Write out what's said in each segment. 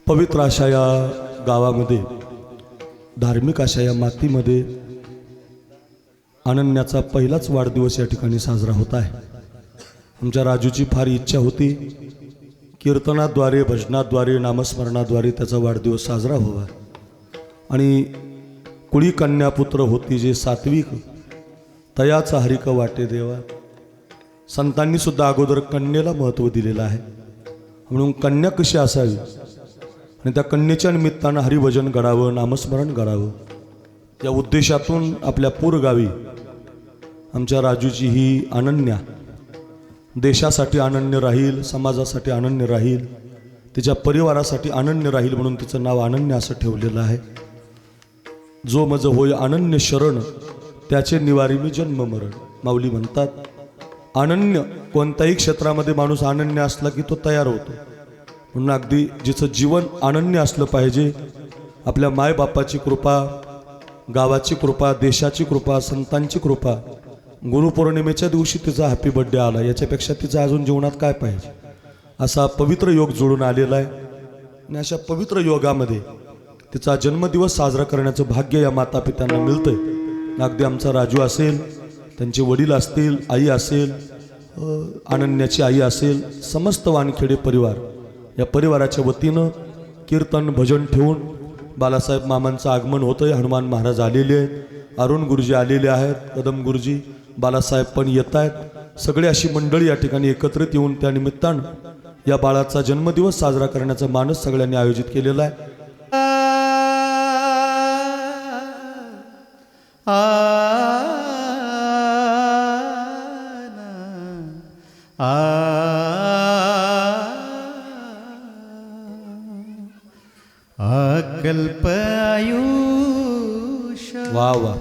पवित्र अशा या गावामध्ये, धार्मिक अशा या मातीमध्ये अनन्याचा पहिलाच वाढदिवस या ठिकाणी साजरा होत आहे। आमच्या राजूची फार इच्छा होती, कीर्तनाद्वारे, भजनाद्वारे, नामस्मरणाद्वारे त्याचा वाढदिवस साजरा व्हावा। आणि कुळी कन्या पुत्र होती जे सात्विक, तयाचा हरिक वाटे देवा। संतांनी सुद्धा अगोदर कन्येला महत्त्व दिलेलं आहे, म्हणून कन्या कशी असावी आणि त्या कन्येच्या निमित्तानं हरिभजन घडावं, नामस्मरण घडावं, या उद्देशातून आपल्या पूरगावी आमच्या राजूची ही अनन्या देशासाठी अनन्य राहील, समाजासाठी अनन्य राहील, तिच्या परिवारासाठी अनन्य राहील म्हणून तिचं नाव अनन्या असं ठेवलेलं आहे। जो मज होय अनन्य शरण, त्याचे निवारी मी जन्म मरण। माऊली म्हणतात, अनन्य कोणत्याही क्षेत्रामध्ये माणूस अनन्य असला की तो तयार होतो। म्हणून अगदी जिचं जीवन अनन्य असलं पाहिजे, आपल्या मायबापाची कृपा, गावाची कृपा, देशाची कृपा, संतांची कृपा, गुरुपौर्णिमेच्या दिवशी तिचा हॅपी बर्थडे आला, याच्यापेक्षा तिचा अजून जीवनात काय पाहिजे, असा पवित्र योग जोडून आलेला आहे। आणि अशा पवित्र योगामध्ये तिचा जन्मदिवस साजरा करण्याचं भाग्य या मातापित्यांना मिळतंय। अगदी आमचा राजू असेल, त्यांचे वडील असतील, आई असेल, अनन्याची आई असेल, समस्त वानखेडे परिवार, या परिवाराच्या वतीनं कीर्तन भजन ठेवून बालासाहेब मामांचं आगमन होतंय। हनुमान महाराज आलेले आहेत, अरुण गुरुजी आलेले आहेत, कदम गुरुजी, बालासाहेब पण येत आहेत। सगळे अशी मंडळी या ठिकाणी एकत्रित येऊन त्या निमित्तानं या बाळाचा जन्मदिवस साजरा करण्याचा मानस सगळ्यांनी आयोजित केलेला आहे। अकल्प आयुष वा वा,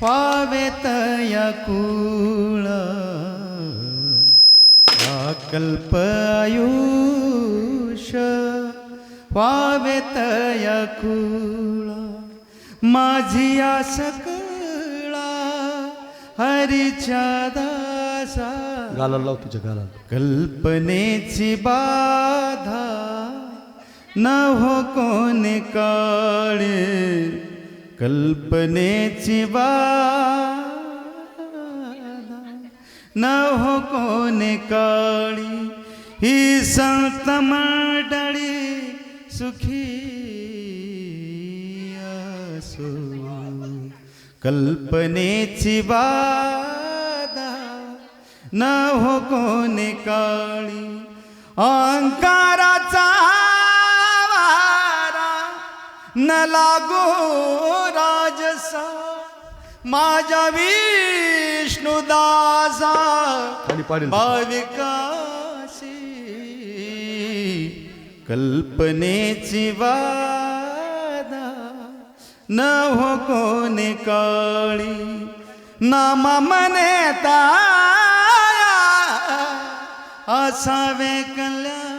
व्हावेत याकुळ, अकल्प आयुष व्हावेत याकुळ, माझी आस कळा हरीच्या दासा, गालाला लाव तुझ्या गालाला। कल्पनेची बाधा न हो कोणी काळे, कल्पनेची बाधा न हो कोणी काळी, ही संत मंडळी सुखी असो, कल्पनेची बाधा न हो कोणी काळी, अहंकाराचा न लागो राजसा, माझ्या विष्णुदासा भाविकाशी, कल्पनेची बाधा न हो कोणी काळी, नामा म्हणता असावे कल्याण,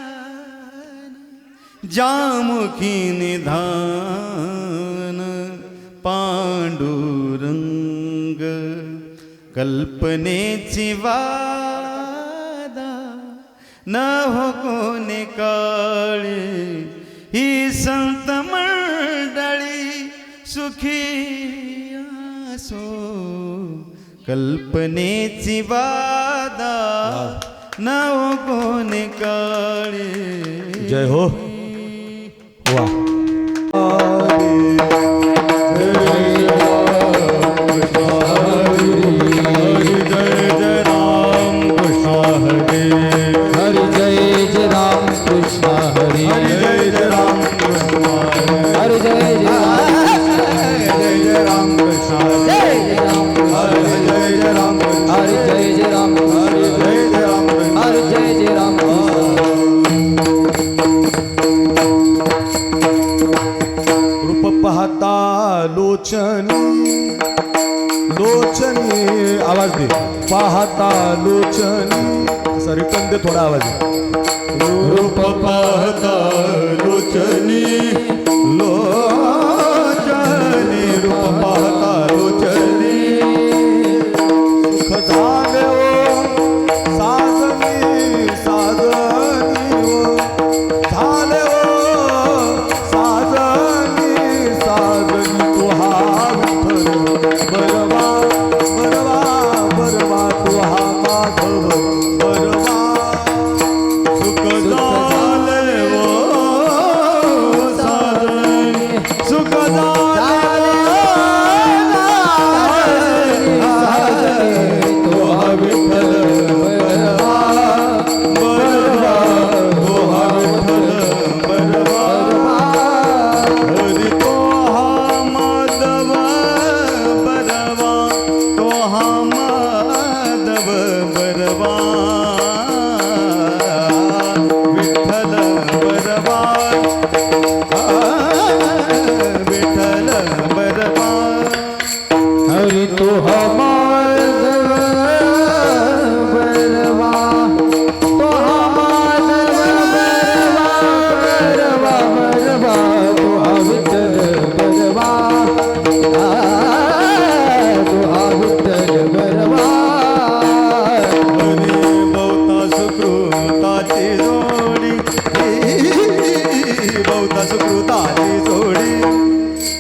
जामुखी निधान पांडुरंग, कल्पनेची बाधा न हो कोणी काळे, ही संत मंडळी सुखी असो, कल्पनेची बाधा न हो कोणी काळे। जय हो। वा, लोचनी लोचनी, आवाज दे, पाहता लोचनी, असं रिटर्न दे थोडा आवाज। रूप पाहता लोचनी लोचनी, रूप पाहता लोचनी, सुख झाले साजनी साजनी, झाले बहुत सुकृताची जोडी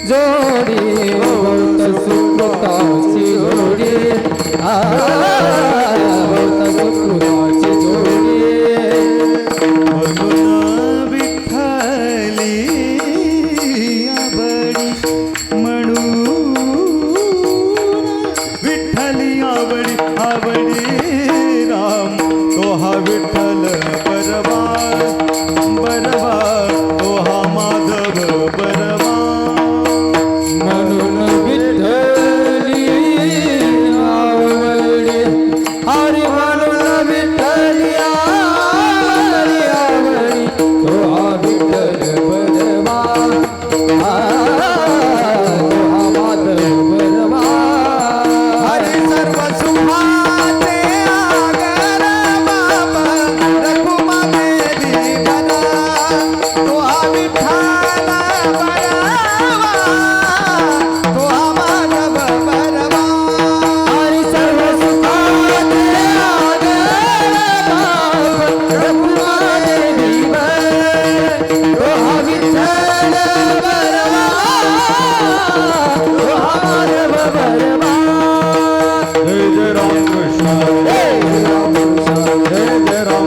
जोडी बहुत सुकृताची जोडी बहुत सुकृताची जोडी म्हणून विठ्ठली आवडी म्हणून विठ्ठली आवडी आवडी राम तो हा विठ्ठल बरवा बरवा तो हा माधव बरवा म्हणून विठ्ठली आवडी हरी म्हणून विठ्ठली आवडी तो हा विठ्ठल बरवा तो हा माधव बरवा हरी सर्व सुखाचे आगर बाबा रखुमा देवी बना तो हा विठ्ठल बरवा तो हा माधव बरवा हरी सर्व सुखाचे आगर बाप रघुमादेवी वर तो हा विठ्ठल बरवा तो हा माधव बरवा जय जय राम कृष्ण जय राम कृष्ण जय जय राम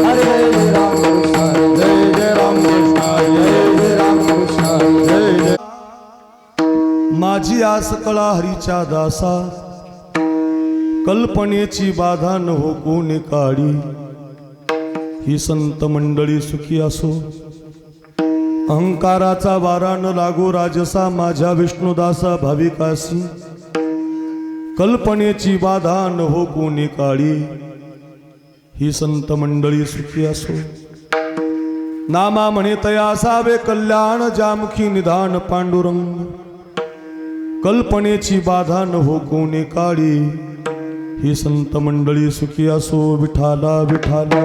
हरे जय राम कृष्ण जय जय राम कृष्ण जय राम कृष्ण जय जय माझी आस कळा हरीच्या दासा कल्पनेची बाधा न हो कोणी काळी ही संत मंडळी सुखी असो अहंकाराचा वारा न लागो राजसा माझ्या विष्णुदासा भाविकासी कल्पनेची बाधा न हो कोणी काळी ही संत मंडळी सुखी असो नामा म्हणे तया असावे कल्याण जामुखी निधान पांडुरंग कल्पनेची बाधा न हो कोणी काळी ही संत मंडळी सुखी असो विठाला विठाला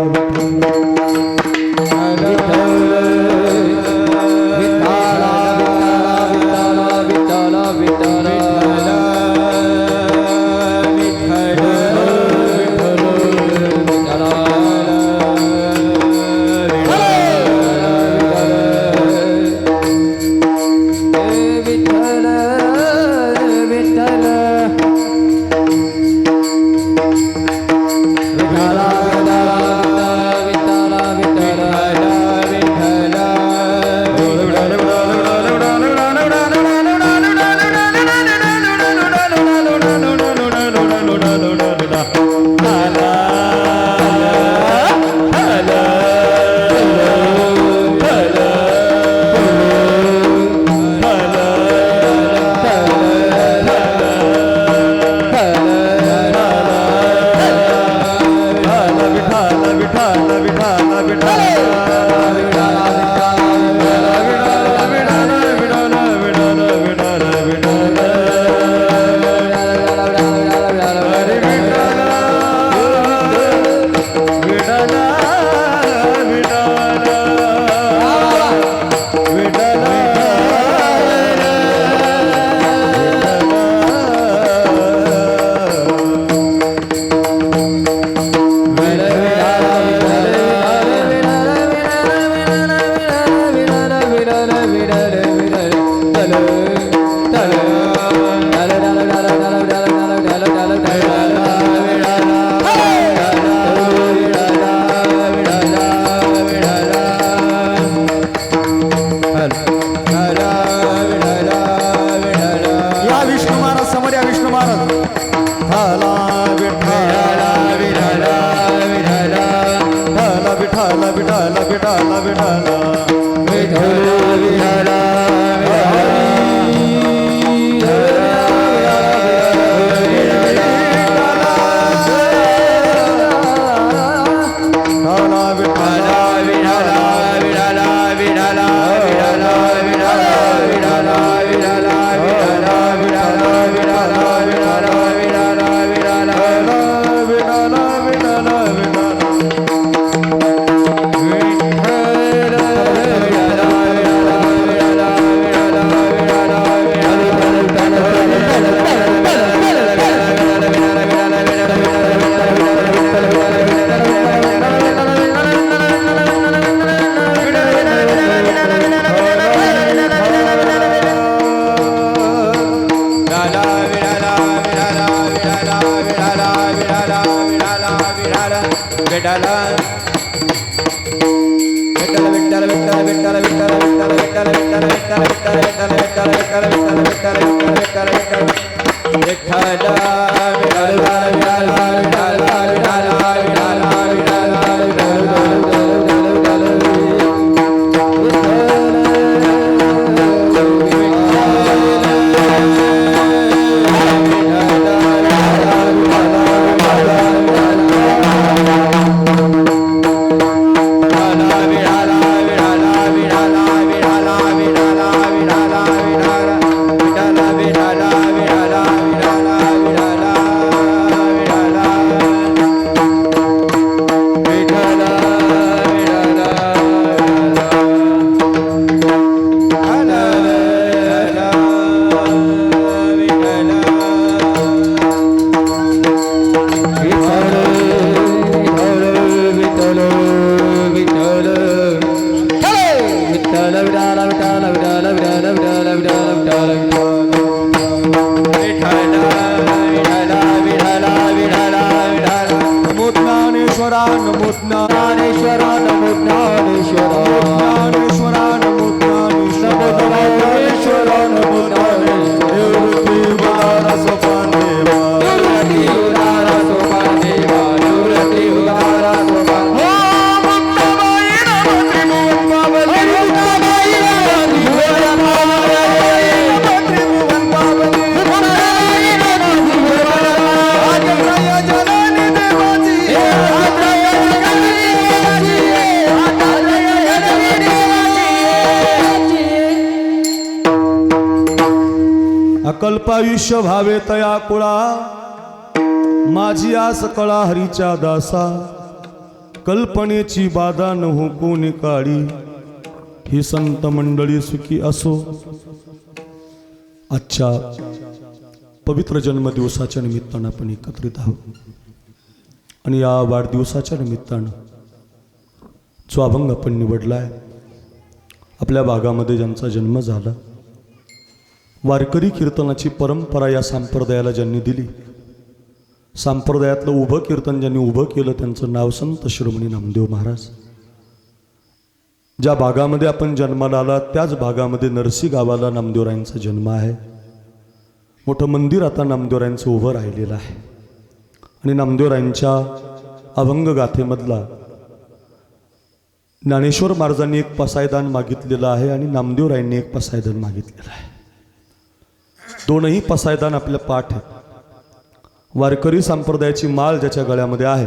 अकल्पायुष्य भावे तया कुळा माझी आस कळा हरीच्या दासा कल्पनेची बाधा न हो कोणी काळी ही संत मंडळी सुखी असो. आजच्या पवित्र जन्मदिवसाच्या निमित्तानं आपण एकत्रित आहोत आणि या वाढदिवसाच्या निमित्तानं जो अभंग आपण निवडलाय आपल्या भागामध्ये ज्यांचा जन्म झाला वारकरी कीर्तनाची परंपरा या संप्रदायाला ज्यांनी दिली संप्रदायातलं उभं कीर्तन ज्यांनी उभं केलं त्यांचं नाव संत शिरोमणी नामदेव महाराज. ज्या भागामध्ये आपण जन्माला आला त्याच भागामध्ये नरसी गावाला नामदेवरायांचा जन्म आहे. मोठं मंदिर आता नामदेवरायांचं उभं राहिलेलं आहे आणि नामदेवरायांच्या अभंग गाथेमधला ज्ञानेश्वर महाराजांनी एक पसायदान मागितलेलं आहे आणि नामदेवरायांनी एक पसायदान मागितलेलं आहे. दोनही पसायदान आपल्या पाठ आहेत. वारकरी संप्रदायाची माळ ज्याच्या गळ्यामध्ये आहे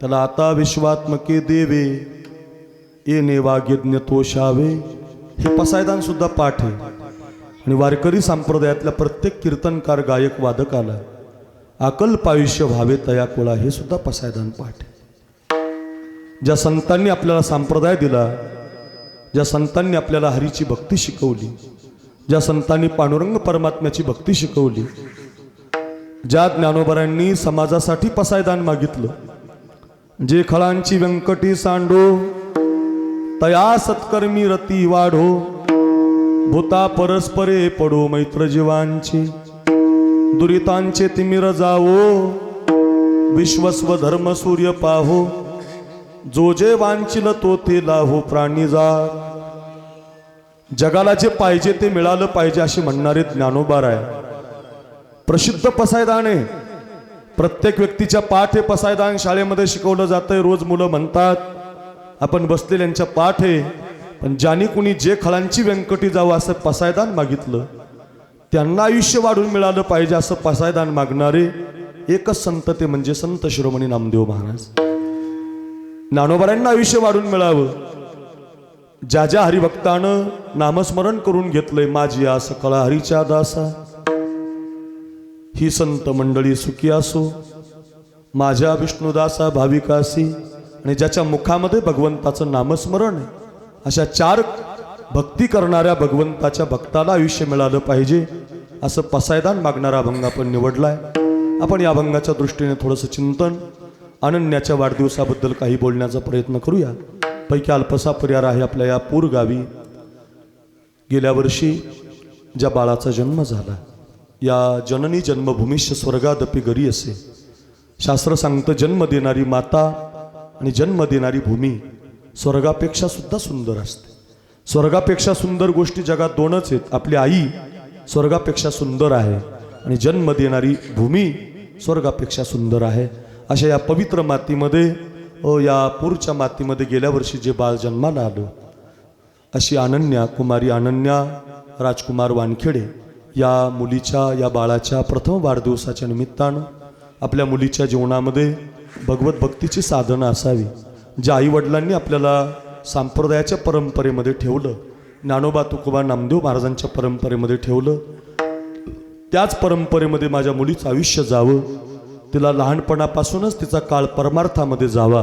त्याला आता विश्वात्मके देवे ये नेवागिज्ञ तोषावे हे पसायदान सुद्धा पाठ आहे. आणि वारकरी संप्रदायातल्या प्रत्येक कीर्तनकार गायक वादकाला अकल्पायुष्य भावे तया कुळा हे सुद्धा पसायदान पाठ आहे. ज्या संतांनी आपल्याला संप्रदाय दिला ज्या संतांनी आपल्याला हरीची भक्ती शिकवली ज्या संतांनी पांडुरंग परमात्म्याची भक्ती शिकवली ज्या ज्ञानोबरांनी समाजासाठी पसायदान मागितलं जे खळांची व्यंकटी सांडो तया सत्कर्मी रती वाढो भूता परस्परे पडो मैत्र जीवांची दुरितांचे तिमिर जावो विश्वस्व धर्म सूर्य पाहो जो जे वांचिल तो ते लाहो प्राणी जा. जगाला जे पाहिजे ते मिळालं पाहिजे असे म्हणणारे ज्ञानोबार आहे. प्रसिद्ध पसायदान आहे. प्रत्येक व्यक्तीच्या पाठ हे पसायदान शाळेमध्ये शिकवलं जातंय. रोज मुलं म्हणतात आपण बसलेल्यांच्या पाठ आहे. पण ज्यांनी कुणी जे खळांची व्यंकटी जावं असं पसायदान मागितलं त्यांना आयुष्य वाढून मिळालं पाहिजे असं पसायदान मागणारे एकच संत ते म्हणजे संत शिरोमणी नामदेव महाराज. ज्ञानोबारांना आयुष्य वाढून मिळावं ज्या ज्या हरिभक्तानं नामस्मरण करून घेतलंय माझी आस कळा हरीच्या दासा ही संत मंडळी सुखी असो माझ्या विष्णुदासा भाविकासी. आणि ज्याच्या मुखामध्ये भगवंताचं नामस्मरण आहे अशा चार भक्ती करणाऱ्या भगवंताच्या भक्ताला आयुष्य मिळालं पाहिजे असं पसायदान मागणारा अभंग आपण निवडलाय. आपण या अभंगाच्या दृष्टीने थोडंसं चिंतन अनन्याच्या वाढदिवसाबद्दल काही बोलण्याचा प्रयत्न करूया. पैकी अल्पसा परिवार आहे आपल्या या पूर गावी. गेल्या वर्षी ज्या बाळाचा जन्म झाला या जननी जन्मभूमीश स्वर्गादपी गरी असे शास्त्र सांगतं जन्म देणारी माता आणि जन्म देणारी भूमी स्वर्गापेक्षा सुद्धा सुंदर असते. स्वर्गापेक्षा सुंदर गोष्टी जगात दोनच आहेत. आपली आई स्वर्गापेक्षा सुंदर आहे आणि जन्म देणारी भूमी स्वर्गापेक्षा सुंदर आहे. अशा या पवित्र मातीमध्ये या पूरच्या मातीमध्ये गेल्या वर्षी जे बाळ जन्माला आलं, अशी अनन्या कुमारी अनन्या राजकुमार वानखेडे या मुलीच्या या बाळाच्या प्रथम वाढदिवसाच्या निमित्तानं आपल्या मुलीच्या जीवनामध्ये भगवत भक्तीची साधना असावी. ज्या आईवडिलांनी आपल्याला संप्रदायाच्या परंपरेमध्ये ठेवलं, ज्ञानोबा तुकोबा नामदेव महाराजांच्या परंपरेमध्ये ठेवलं, त्याच परंपरेमध्ये माझ्या मुलीचं आयुष्य जावं, तिला लहानपणापासूनच तिचा काळ परमार्थामध्ये जावा,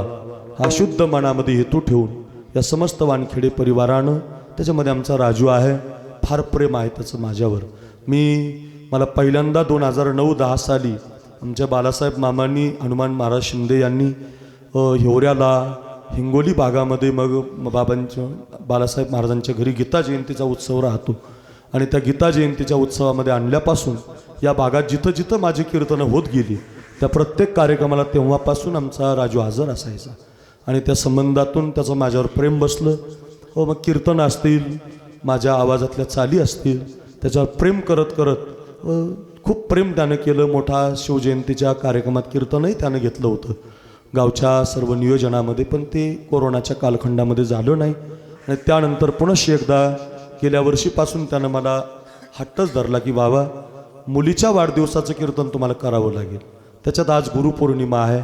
हा शुद्ध मनामध्ये हेतू ठेवून या समस्त वानखेडे परिवारानं, त्याच्यामध्ये आमचा राजू आहे, फार प्रेम आहे त्याचं माझ्यावर. मला पहिल्यांदा 2009-10 साली आमच्या बालासाहेब मामांनी हनुमान महाराज शिंदे यांनी हिवऱ्याला हिंगोली भागामध्ये मग बालासाहेब महाराजांच्या घरी गीता जयंतीचा उत्सव राहतो आणि त्या गीता जयंतीच्या उत्सवामध्ये आणल्यापासून या भागात जिथं जिथं माझी कीर्तनं होत गेली त्या प्रत्येक कार्यक्रमाला तेव्हापासून आमचा राजू हजर असायचा आणि त्या संबंधातून त्याचं माझ्यावर प्रेम बसलं. मग कीर्तन असतील, माझ्या आवाजातल्या चाली असतील, त्याच्यावर प्रेम करत करत खूप प्रेम त्यानं केलं. मोठा शिवजयंतीच्या कार्यक्रमात कीर्तनही त्यानं घेतलं होतं गावच्या सर्व नियोजनामध्ये, पण ते कोरोनाच्या कालखंडामध्ये झालं नाही. आणि त्यानंतर पुनश्च एकदा गेल्या वर्षीपासून त्यानं मला हट्टच धरला की बाबा मुलीच्या वाढदिवसाचं कीर्तन तुम्हाला करावं लागेल. त्याच्यात आज गुरुपौर्णिमा आहे.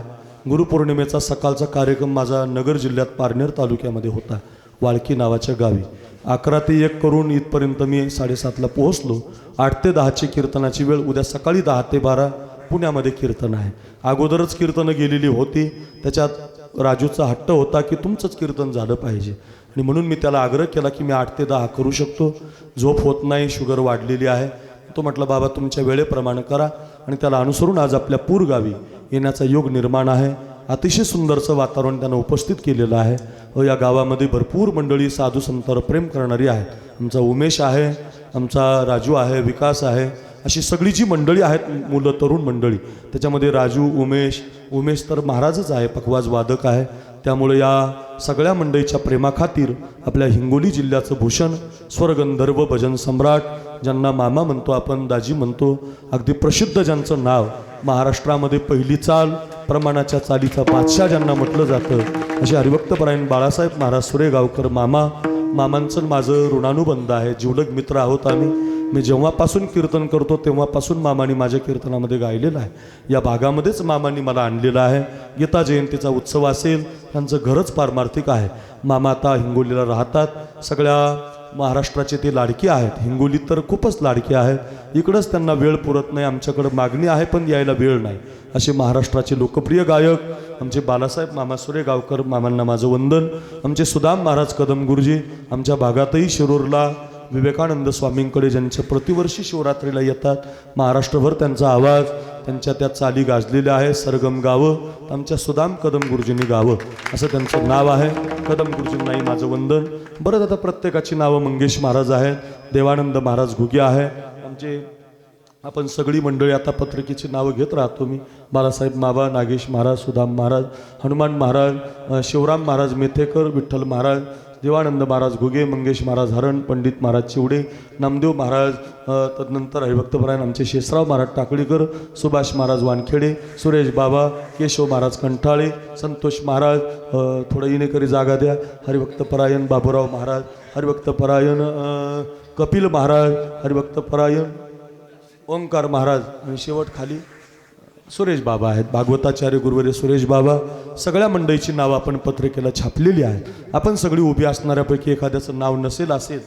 गुरुपौर्णिमेचा सकाळचा कार्यक्रम माझा नगर जिल्ह्यात पारनेर तालुक्यामध्ये होता, वाळकी नावाच्या गावी. 11 ते 1 करून इथपर्यंत मी 7:30ला पोहोचलो. 8 ते 10ची कीर्तनाची वेळ, उद्या सकाळी 10 ते 12 पुण्यामध्ये कीर्तन आहे. अगोदरच कीर्तनं गेलेली होती, त्याच्यात राजूचा हट्ट होता की तुमचंच कीर्तन झालं पाहिजे आणि म्हणून मी त्याला आग्रह केला की मी 8 ते 10 करू शकतो, झोप होत नाही, शुगर वाढलेली आहे. तो म्हटलं बाबा तुमच्या वेळेप्रमाणे करा आणि त्याला अनुसरून आज आपल्या पूरगावी येण्याचा योग निर्माण आहे. अतिशय सुंदरचं वातावरण त्यानं उपस्थित केलेलं आहे. या गावामध्ये भरपूर मंडळी साधू संतांवर प्रेम करणारी आहे. आमचा उमेश आहे, आमचा राजू आहे, विकास आहे, अशी सगळी जी मंडळी आहेत, मुलं तरुण मंडळी, त्याच्यामध्ये राजू, उमेश तर महाराजच आहे, पखवाज वादक आहे. त्यामुळे या सगळ्या मंडळीच्या प्रेमाखातीर आपल्या हिंगोली जिल्ह्याचं भूषण, स्वरगंधर्व, भजन सम्राट, ज्यांना मामा म्हणतो आपण, दाजी म्हणतो, अगदी प्रसिद्ध ज्यांचं नाव, महाराष्ट्रामध्ये पहिली चाल, प्रमाणाच्या चालीचा बादशाह ज्यांना म्हटलं जातं, असे हरिभक्तपरायण बाळासाहेब महाराज सुरेगावकर मामांचं माझं ऋणानुबंध आहे, जिवलग मित्र आहोत आम्ही. मी जेव्हापासून कीर्तन करतो तेव्हापासून मामांनी माझ्या कीर्तनामध्ये गायलेलं आहे. या भागामध्येच मामांनी मला आणलेलं आहे. गीता जयंतीचा उत्सव असेल, त्यांचं घरच पारमार्थिक आहे. मामा आता हिंगोलीला राहतात. सगळ्या महाराष्ट्राचे ते लाडके आहेत. हिंगोली तर खूपच लाडके आहेत. इकडंच त्यांना वेळ पुरत नाही, आमच्याकडं मागणी आहे पण यायला वेळ नाही. असे महाराष्ट्राचे लोकप्रिय गायक आमचे बालासाहेब मामा सुरेगावकर मामांना माझं वंदन. आमचे सुदाम महाराज कदम गुरुजी आमच्या भागातही शिरूरला विवेकानंद स्वामींकडे ज्यांच्या प्रतिवर्षी शिवरात्रीला येतात, महाराष्ट्रभर त्यांचा आवाज, त्यांच्या त्या चाली गाजलेल्या आहे. सरगम गावं आमच्या सुदाम कदम गुरुजींनी गावं, असं त्यांचं नाव आहे. कदम गुरुजींनाही माझं वंदन. बरं, आता प्रत्येकाची नावं मंगेश महाराज आहेत, देवानंद महाराज घुगे आहे. आपण सगळी मंडळी आता पत्रिकेची नावं घेत राहतो. मी बाळासाहेब मामा, नागेश महाराज, सुदाम महाराज, हनुमान महाराज, शिवराम महाराज मेथेकर, विठ्ठल महाराज, देवानंद महाराज घुगे, मंगेश महाराज हरण, पंडित महाराज चिवडे, नामदेव महाराज, तदनंतर हरिभक्तपरायण आमचे शेषराव महाराज टाकळीकर, सुभाष महाराज वानखेडे, सुरेश बाबा, केशव महाराज कंठाळे, संतोष महाराज, थोडं इनेकरी जागा द्या, हरिभक्तपरायण बाबूराव महाराज, हरिभक्तपरायण कपिल महाराज, हरिभक्तपरायण ओंकार महाराज आणि शेवट खाली सुरेश बाबा आहेत, भागवताचार्य गुरुवर्य सुरेश बाबा. सगळ्या मंडळीची नावं आपण पत्रिकेला छापलेली आहेत. आपण सगळी उभी असणाऱ्यापैकी एखाद्याचं नाव असेल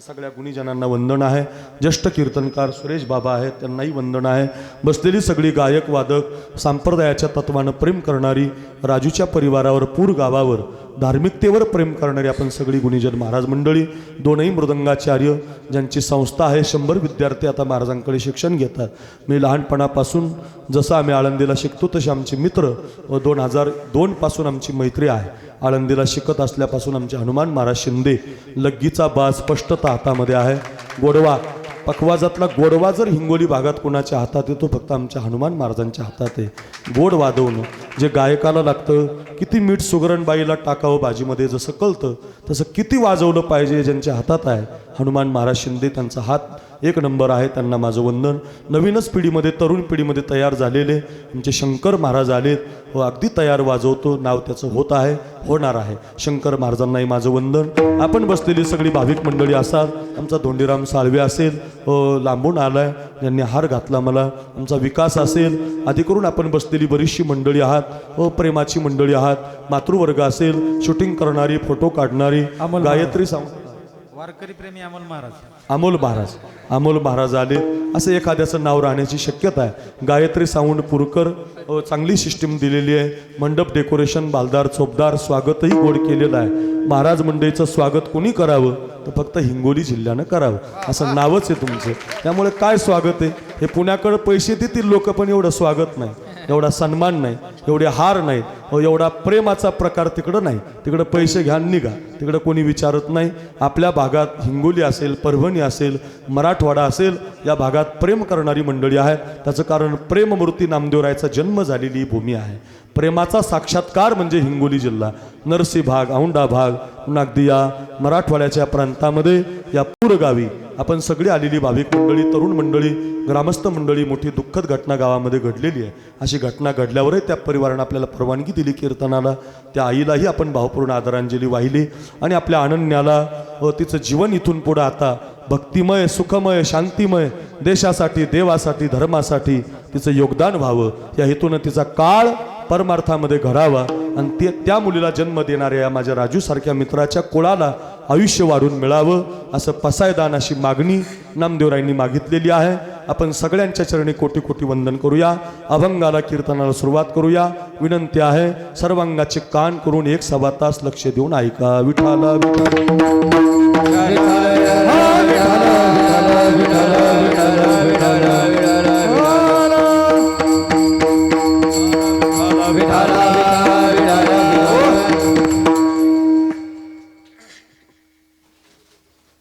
सगळ्या गुणीजनांना वंदन आहे. ज्येष्ठ कीर्तनकार सुरेश बाबा आहेत, त्यांनाही वंदन आहे. बसलेली सगळी गायक वादक, संप्रदायाच्या तत्वानं प्रेम करणारी, राजूच्या परिवारावर, पूर गावावर, धार्मिकतेवर प्रेम करणारी आपण सगळी गुणीजन महाराज मंडळी. 2ही मृदंगाचार्य ज्यांची संस्था आहे, 100 विद्यार्थी आता महाराजांकडे शिक्षण घेतात. मी लहानपणापासून जसं आम्ही आळंदीला शिकतो तसे आमचे मित्र 2002 पासून आमची मैत्री आहे. आळंदीला शिकत असल्यापासून आमचे हनुमान महाराज शिंदे, लग्गीचा बाज स्पष्टता हातामध्ये आहे, गोडवा पखवाजातला गोडवा जर हिंगोली भागात कोणाच्या हातात येतो फक्त आमच्या हनुमान महाराजांच्या हातात आहे. गोड वाजवणं जे गायकाला लागतं, किती मीठ सुगरणबाईला टाकावं भाजीमध्ये जसं कळतं तसं किती वाजवलं पाहिजे ज्यांच्या हातात आहे हनुमान महाराज शिंदे, त्यांचा हात एक नंबर आहे, त्यांना माझं वंदन. नवीनच पिढीमध्ये तरुण पिढीमध्ये तयार झालेले आमचे शंकर महाराज आलेत व अगदी तयार वाजवतो, नाव त्याचं होत आहे, होणार आहे. शंकर महाराजांनाही माझं वंदन. आपण बसलेली सगळी भाविक मंडळी असाल, आमचा धोंडीराम साळवे असेल लांबून आलाय, ज्यांनी हार घातला मला, आमचा विकास असेल, आधी करून आपण बसलेली बरीचशी मंडळी आहात, प्रेमाची मंडळी आहात, मातृवर्ग असेल, शूटिंग करणारी, फोटो काढणारी, गायत्री वारकरी प्रेमी अमोल महाराज, अमोल महाराज आले. असं एखाद्याचं नाव राहण्याची शक्यता आहे. गायत्री साऊंड पुरकर चांगली सिस्टीम दिलेली आहे. मंडप डेकोरेशन बालदार चोपदार, स्वागतही गोड केलेलं आहे. महाराज मंडळीचं स्वागत कोणी करावं तर फक्त हिंगोली जिल्ह्यानं करावं, असं नावच आहे तुमचं. त्यामुळे काय स्वागत आहे, हे पुण्याकडे पैसे देतील लोक पण एवढं स्वागत नाही, एवढा सन्मान नाही, एवढे हार नाहीत, एवढा प्रेमाचा प्रकार तिकडं नाही. तिकडं पैसे घ्या निघा, तिकडं कोणी विचारत नाही. आपल्या भागात हिंगोली असेल, परभणी असेल, मराठवाडा असेल, या भागात प्रेम करणारी मंडळी आहेत. त्याचं कारण प्रेममूर्ती नामदेवरायचा जन्म झालेली भूमी आहे. प्रेमाचा साक्षात्कार म्हणजे हिंगोली जिल्हा, नरसी भाग, औंढा भाग, अगदी या मराठवाड्याच्या प्रांतामध्ये या पूरगावी आपण सगळी आलेली भाविक मंडळी, तरुण मंडळी, ग्रामस्थ मंडळी, मोठी दुःखद घटना गावामध्ये घडलेली आहे. अशी घटना घडल्यावरही त्या परिवारानं आपल्याला परवानगी दिली कीर्तनाला. त्या आईलाही आपण भावपूर्ण आदरांजली वाहिली आणि आपल्या अनन्याला तिचं जीवन इथून पुढं आता भक्तिमय, सुखमय, शांतिमय, देशासाठी, देवासाठी, धर्मासाठी तिचं योगदान व्हावं या हेतूनं तिचा काळ परमार्थामध्ये घडावा आणि त्या मुलीला जन्म देणाऱ्या या माझ्या राजूसारख्या मित्राच्या कुळाला आयुष्य वाढून मिळावं असं पसायदान, अशी मागणी नामदेवरायांनी मागितलेली आहे. आपण सगळ्यांच्या चरणी कोटी कोटी वंदन करूया. अभंगाला, कीर्तनाला सुरुवात करूया. विनंती आहे सर्वांगाचे कान करून 1-1.25 तास लक्ष देऊन ऐका. विठाला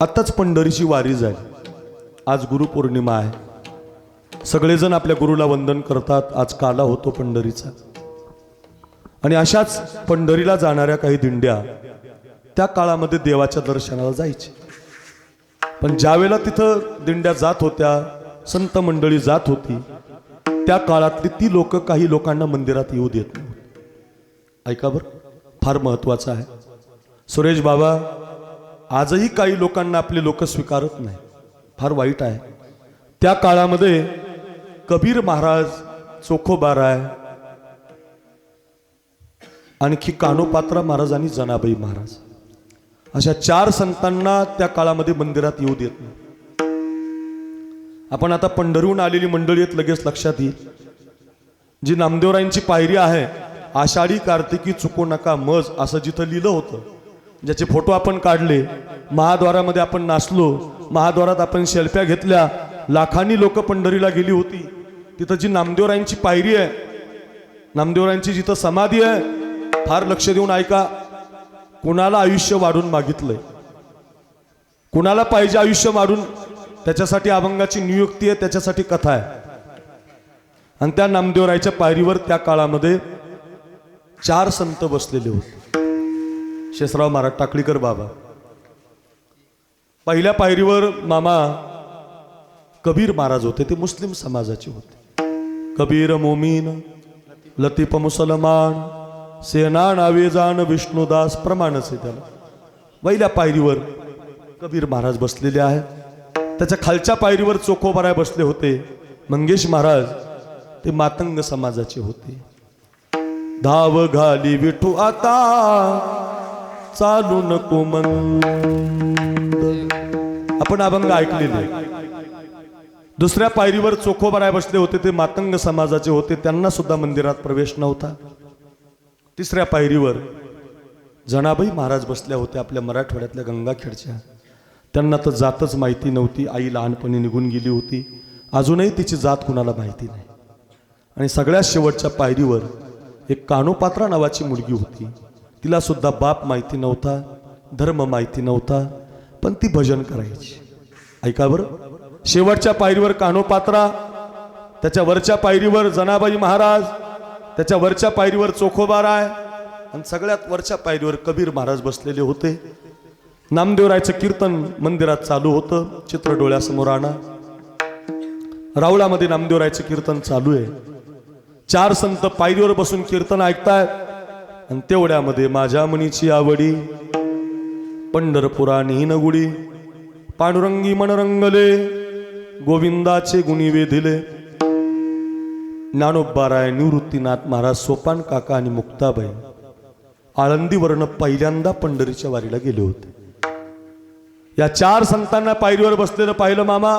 आत्ताच पंढरीची वारी झाली. आज गुरुपौर्णिमा आहे. सगळेजण आपल्या गुरुला वंदन करतात. आज काला होतो पंढरीचा आणि अशाच पंढरीला जाणाऱ्या काही दिंड्या त्या काळामध्ये देवाच्या दर्शनाला जायचे. पण ज्यावेळेला तिथं दिंड्या जात होत्या, संत मंडळी जात होती, त्या काळातली ती लोक काही लोकांना मंदिरात येऊ देत नव्हती. ऐका बरं, फार महत्वाचं आहे. सुरेश बाबा, आजही काही लोकांना आपले लोक स्वीकारत नाही, फार वाईट आहे. त्या काळामध्ये कबीर महाराज, चोखोबाराय, आणखी कानोपात्रा महाराज आणि जनाबाई महाराज अशा 4 संतांना त्या काळामध्ये मंदिरात येऊ देत नाही. आपण आता पंढरीहून आलेली मंडळी आहेत, लगेच लक्षात येईल. जी नामदेवरायांची पायरी आहे, आषाढी कार्तिकी चुकू नका मज, असं जिथं लिहिलं होतं, ज्याचे फोटो आपण काढले, महाद्वारामध्ये आपण नाचलो, महाद्वारात आपण सेल्फ्या घेतल्या, लाखांनी लोक पंढरीला गेली होती. तिथं जी नामदेवरायांची पायरी आहे, नामदेवरायांची जिथं समाधी आहे, फार लक्ष देऊन ऐका. कुणाला आयुष्य वाढून मागितलंय, कुणाला पाहिजे आयुष्य वाढून, त्याच्यासाठी अभंगाची नियुक्ती आहे, त्याच्यासाठी कथा आहे. आणि त्या नामदेवरायच्या पायरीवर त्या काळामध्ये 4 संत बसलेले होते. शेषराव महाराज टाकळीकर बाबा. पहिल्या पायरीवर मामा कबीर महाराज होते, ते मुस्लिम समाजाचे होते. कबीर मोमीन, लतीफ मुसलमान, सेना नावे जाण विष्णुदास, प्रमाणच आहे त्याला. पहिल्या पायरीवर कबीर महाराज बसलेले आहेत. त्याच्या खालच्या पायरीवर चोखोबाराय बसले होते. मंगेश महाराज ते मातंग समाजाचे होते. धाव घाली विठू आता चालू नको मंद, आपण अभंग ऐकलेले. दुसऱ्या पायरीवर चोखोबाराय बसले होते, ते मातंग समाजाचे होते, त्यांना सुद्धा मंदिरात प्रवेश नव्हता. तिसऱ्या पायरीवर जनाबाई महाराज बसल्या होत्या, आपल्या मराठवाड्यातल्या गंगाखेडच्या. त्यांना तर जातच माहिती नव्हती. आई लहानपणी निघून गेली होती, अजूनही तिची जात कुणाला माहिती नाही. आणि सगळ्यात शेवटच्या पायरीवर एक कानोपात्रा नावाची मुलगी होती. तिला सुद्धा बाप माहिती नव्हता, धर्म माहिती नव्हता, पण ती भजन करायची. ऐका बरं, शेवटच्या पायरीवर कान्होपात्रा, त्याच्या वरच्या पायरीवर जनाबाई महाराज, त्याच्या वरच्या पायरीवर चोखोबाराय आणि सगळ्यात वरच्या पायरीवर कबीर महाराज बसलेले होते. नामदेवरायचं कीर्तन मंदिरात चालू होतं. चित्र डोळ्यासमोर आणा. राऊळामध्ये नामदेवरायचं कीर्तन चालू आहे. 4 संत पायरीवर बसून कीर्तन ऐकतायत आणि तेवढ्यामध्ये माझ्या मनीची आवडी पंढरपुरा नीनगुडी पांडुरंगी मनरंगले गोविंदाचे गुणी वेधिले. ज्ञानोबाराय, निवृत्तीनाथ महाराज, सोपान काका आणि मुक्ताबाई आळंदीवरनं पहिल्यांदा पंढरीच्या वारीला गेले होते. या 4 संतांना पायरीवर बसलेलं पाहिलं मामा.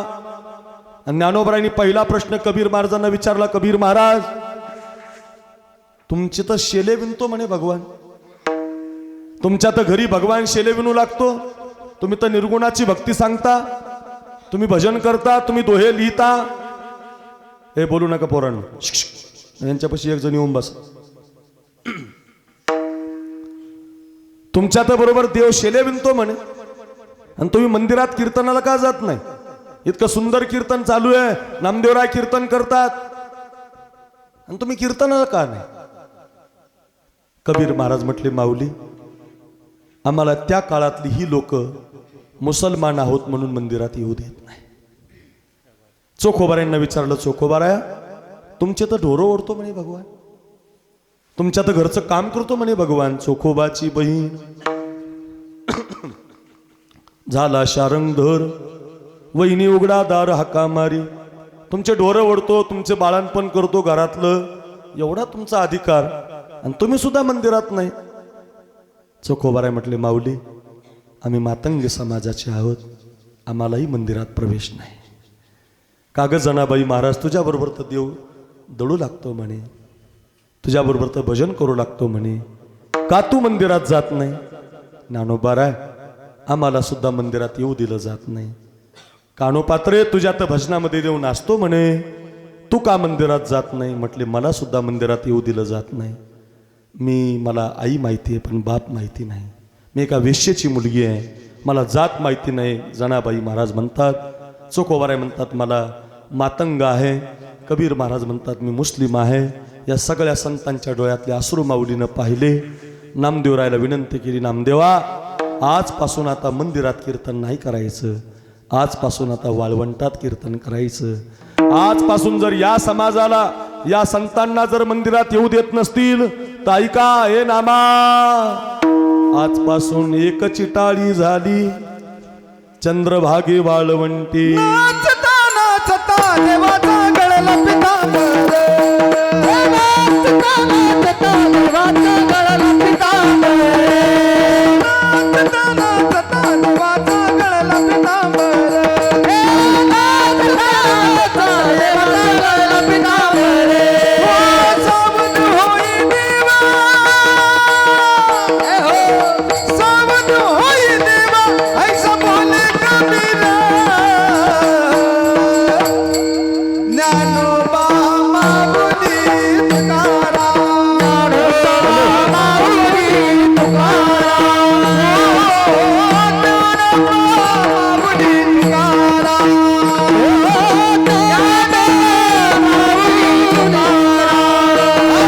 आणि ज्ञानोबारायांनी पहिला प्रश्न कबीर महाराजांना विचारला, कबीर महाराज तुमचे तर शेले विणतो म्हणे भगवान, तुमच्या तर घरी भगवान शेले विणू लागतो, तुम्ही तर निर्गुणाची भक्ती सांगता, तुम्ही भजन करता, तुम्ही दोहे लिहिता. हे बोलू नका पोरांनो, यांच्यापाशी एक जण येऊन बसा. तुमच्या तर बरोबर देव शेले विणतो म्हणे आणि तुम्ही मंदिरात कीर्तनाला का जात नाही? इतकं सुंदर कीर्तन चालू आहे, नामदेवराय कीर्तन करतात आणि तुम्ही कीर्तनाला का नाही? कबीर महाराज म्हटले, माऊली आम्हाला त्या काळातली ही लोक मुसलमान आहोत म्हणून मंदिरात येऊ देत नाही. चोखोबारायांना विचारलं, चोखोबाराया तुमचे तर ढोरं ओढतो म्हणे भगवान, तुमच्या तर घरचं काम करतो म्हणे भगवान. चोखोबाची बहीण झाला शारंगधर, वहिनी उघडा दार हाका मारी, तुमचे ढोरं ओढतो, तुमचे बाळणपण करतो घरातलं, एवढा तुमचा अधिकार आणि तुम्ही सुद्धा मंदिरात नाही. चोखोबाराय म्हटले, माऊली आम्ही मातंगी समाजाचे आहोत, आम्हालाही मंदिरात प्रवेश नाही. कागद जनाबाई महाराज तुझ्याबरोबर तर देव दळू लागतो म्हणे, तुझ्याबरोबर तर भजन करू लागतो म्हणे, का तू मंदिरात जात नाही? ज्ञानोबाराय आम्हाला सुद्धा मंदिरात येऊ दिलं जात नाही. कान्होपात्रे तुझ्या तर भजनामध्ये देव नाचतो म्हणे, तू का मंदिरात जात नाही? म्हटले मला सुद्धा मंदिरात येऊ दिलं जात नाही. मला आई माहिती आहे पण बाप माहिती नाही. मी एका वेश्येची मुलगी आहे, मला जात माहिती नाही. जनाबाई महाराज म्हणतात, चोखोबाराय म्हणतात मला मातंग आहे, कबीर महाराज म्हणतात मी मुस्लिम आहे. या सगळ्या संतांच्या डोळ्यातले अश्रू माऊलीनं पाहिले. नामदेवरायला विनंती केली, नामदेवा आजपासून आता मंदिरात कीर्तन नाही करायचं, आजपासून आता वाळवंटात कीर्तन करायचं. आजपासून जर या समाजाला, या संतांना जर मंदिरात येऊ देत नसतील तर ऐका हे नामा, आजपासून एक चिटाळी झाली चंद्रभागे वाळवंटी. नाचता नाचता देवाचा गळला पितांबर, नाचता नाचता देवाचा गळला पितांबर, नाचता नाचता देवाचा गळला पितांबर, नाचता नाचता देवाचा गळला पितांबर. सावध होई देवा, सावध होई देवा, ऐसा बोले कबीरा. ज्ञानोबा माऊली तुकाराम, ज्ञानोबा माऊली तुकाराम, ज्ञानोबा माऊली तुकाराम, ज्ञानोबा माऊली तुकाराम. बोलता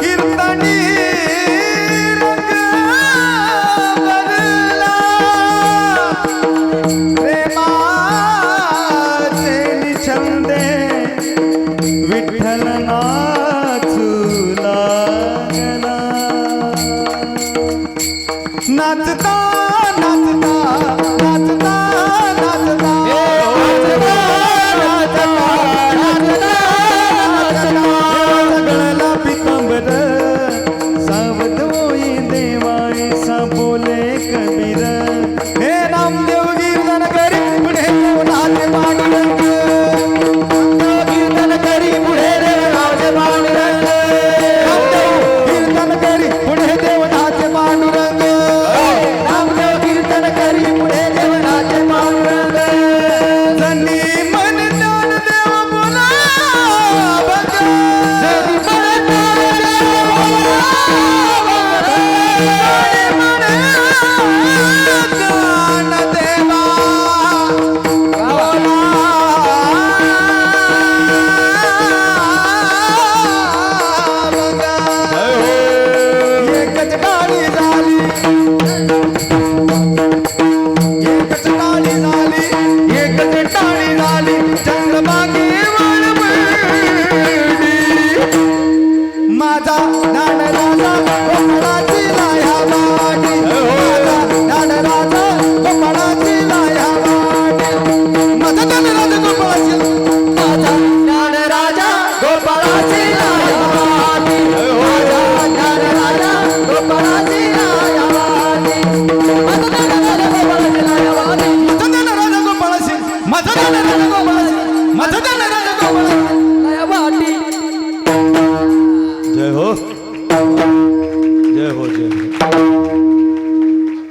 कीर्तनी रंग बदला, प्रेमाचे निछंदे विठ्ठल नाचू लागला. नाचता नाचता नाचता नाचता गळला पितांबर, सावध होई देवा ऐसा बोले कबीर. हे नामदेव कीर्तन करी पुढे देवनाचे पांडुरंग, नामदेव कीर्तन करी पुढे देवनाचे पांडुरंग, नामदेव कीर्तन करी पुढे देवनाचे पांडुरंग, नामदेव कीर्तन करी पुढे देवनाचे पांडुरंग. जनी मन ज्ञान देव बोला भग, जनी मन ज्ञान देव बोला भग, जनी मन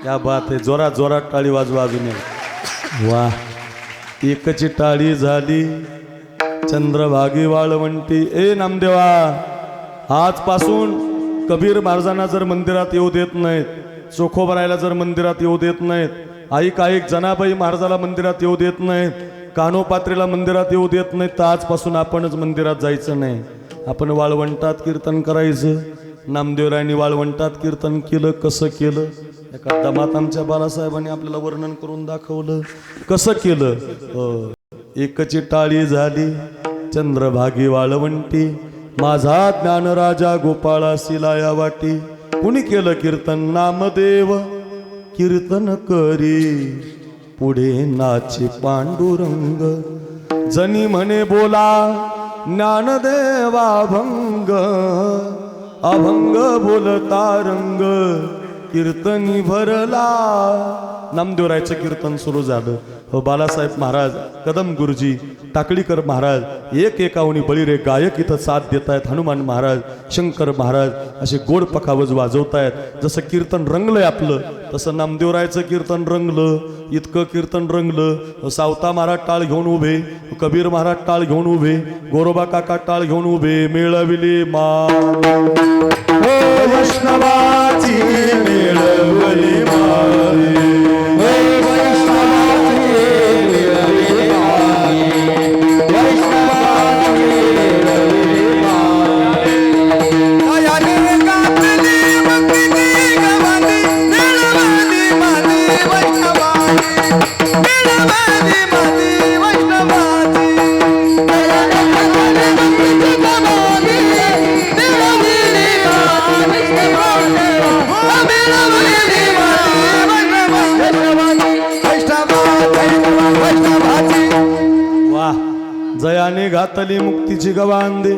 क्या बात आहे, जोरात जोरात टाळी वाजवा अजून एक. वा, एकची टाळी झाली. चंद्रभागी वाळवंटी. ए नामदेवा, आजपासून कबीर महाराजांना जर मंदिरात येऊ देत नाहीत, चोखोबरायला जर मंदिरात येऊ देत नाहीत, ऐक जनाबाई महाराजाला मंदिरात येऊ देत नाहीत, कानोपात्रेला मंदिरात येऊ देत नाहीत, तर आजपासून आपणच मंदिरात जायचं नाही. आपण वाळवंटात कीर्तन करायचं. नामदेवरायांनी वाळवंटात कीर्तन केलं. कसं केलं? एका दमात आमच्या बाळासाहेबांनी आपल्याला वर्णन करून दाखवलं. कसं केलं? एकची टाळी झाली. चंद्रभागी वाळवंटी. माझा ज्ञानराजा गोपाळा सिलाया वाटी. कुणी केलं कीर्तन? नामदेव कीर्तन करी. पुढे नाचे पांडुरंग. जनी म्हणे बोला ज्ञानदेवा अभंग. अभंग बोलता रंग. कीर्तनी भरला. नामदेवरायचं कीर्तन सुरू झालं. बालासाहेब महाराज, कदम गुरुजी, टाकळीकर महाराज, एक एकावणी बळी रे गायक इथं साथ देत आहेत. हनुमान महाराज, शंकर महाराज असे गोड पखावज वाजवतायत. जसं कीर्तन रंगलंय आपलं, तसं नामदेवरायचं कीर्तन रंगलं. इतकं कीर्तन रंगलं. सावता महाराज टाळ घेऊन उभे, कबीर महाराज टाळ घेऊन उभे, गोरोबा काका टाळ घेऊन उभे. मेळविले मान वैष्णवाची, मेळवली मान जयाने घातली मुक्तीची गवांदी.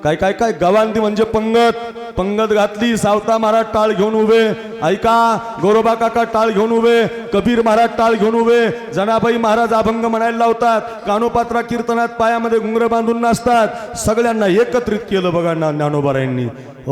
काय काय काय गवांदी म्हणजे पंगत. पंगत घातली. सावता महाराज टाळ घेऊन उभे. ऐका, गोरोबा काका टाळ घेऊन उभे, कबीर महाराज टाळ घेऊन उभे, जनाबाई महाराज अभंग म्हणायला लावतात, कानोपात्रा कीर्तनात पायामध्ये घुंगर बांधून नाचतात. सगळ्यांना एकत्रित केलं बघा ज्ञानोबारायांनी.